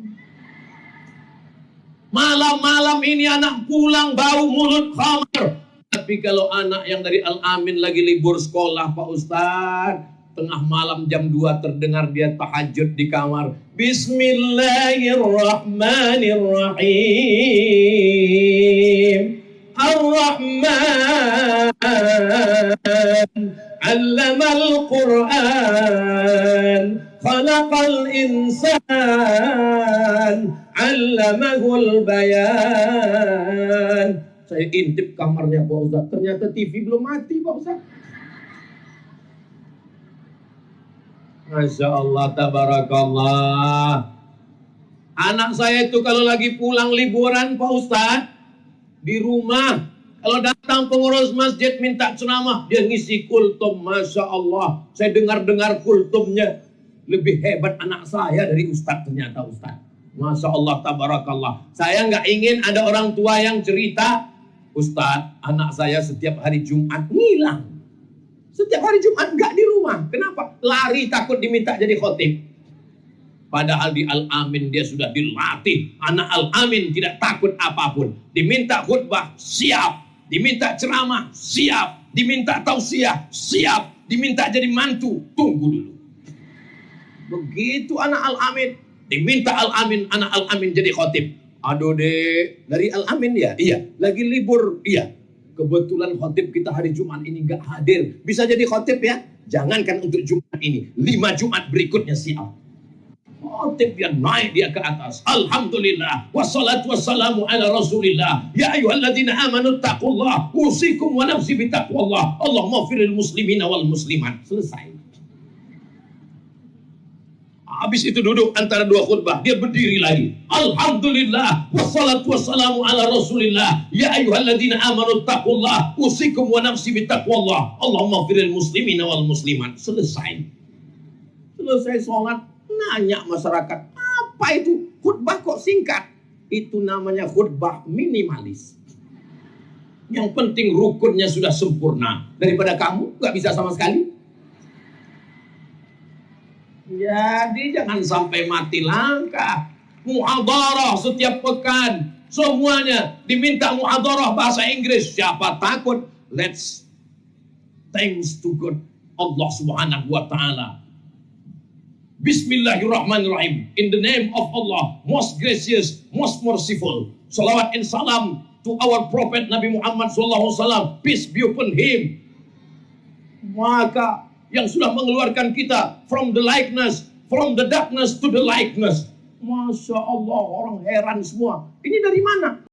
Speaker 1: Malam-malam ini anak pulang bau mulut khamar. Tapi kalau anak yang dari Al-Amin lagi libur sekolah Pak Ustaz, tengah malam jam 2 terdengar dia tahajud di kamar. Bismillahirrahmanirrahim. Ar-Rahman 'allamal Qur'an, khalaqal insan, 'allamahul bayan. Saya intip kamarnya Pak Ustaz, ternyata TV belum mati Pak Ustaz. Masya Allah, tabarakallah. Anak saya itu kalau lagi pulang liburan Pak Ustaz, di rumah, kalau datang pengurus masjid minta ceramah, dia ngisi kultum. Masya Allah, saya dengar kultumnya. Lebih hebat anak saya dari Ustaz ternyata Ustaz. Masya Allah, tabarakallah. Saya nggak ingin ada orang tua yang cerita, Ustaz, anak saya setiap hari Jumat ngilang. Setiap hari Jumat nggak di rumah. Kenapa? Lari takut diminta jadi khotib. Padahal di Al-Amin dia sudah dilatih. Anak Al-Amin tidak takut apapun. Diminta khutbah, siap. Diminta ceramah, siap. Diminta tausiah, siap. Diminta jadi mantu, tunggu dulu. Begitu anak Al-Amin. Diminta anak Al-Amin jadi khotib. Aduh dek, dari Al-Amin ya? Iya. Lagi libur? Iya. Kebetulan khotib kita hari Jumat ini gak hadir. Bisa jadi khotib ya? Jangankan untuk Jumat ini. 5 Jumat berikutnya siap. Khotib dia naik dia ke atas. Alhamdulillah. Wassalatu wassalamu ala rasulillah. Ya ayuhalladzina amanu taqullah. Usikum wa nafsi bitaqwallah. Allahumma firil muslimina wal muslimat. Selesai. Habis itu duduk antara dua khutbah, dia berdiri lagi. Alhamdulillah, wassalatu wassalamu ala rasulillah. Ya ayyuhalladzina amanu taqullah, usikum wa nafsi bitaqwallah. Allahumma firil muslimina wal muslimat. Selesai. Selesai sholat, nanya masyarakat, apa itu? Khutbah kok singkat? Itu namanya khutbah minimalis. Yang penting rukunnya sudah sempurna. Daripada kamu gak bisa sama sekali. Jadi jangan sampai mati langkah. Muhadharah setiap pekan, semuanya diminta muhadharah bahasa Inggris. Siapa takut? Let's thanks to God, Allah Subhanahu wa taala. Bismillahirrahmanirrahim. In the name of Allah, most gracious, most merciful. Salawat and salam to our prophet Nabi Muhammad sallallahu alaihi wasallam. Peace be upon him. Maka yang sudah mengeluarkan kita from the likeness, from the darkness to the likeness. Masya Allah, orang heran semua. Ini dari mana?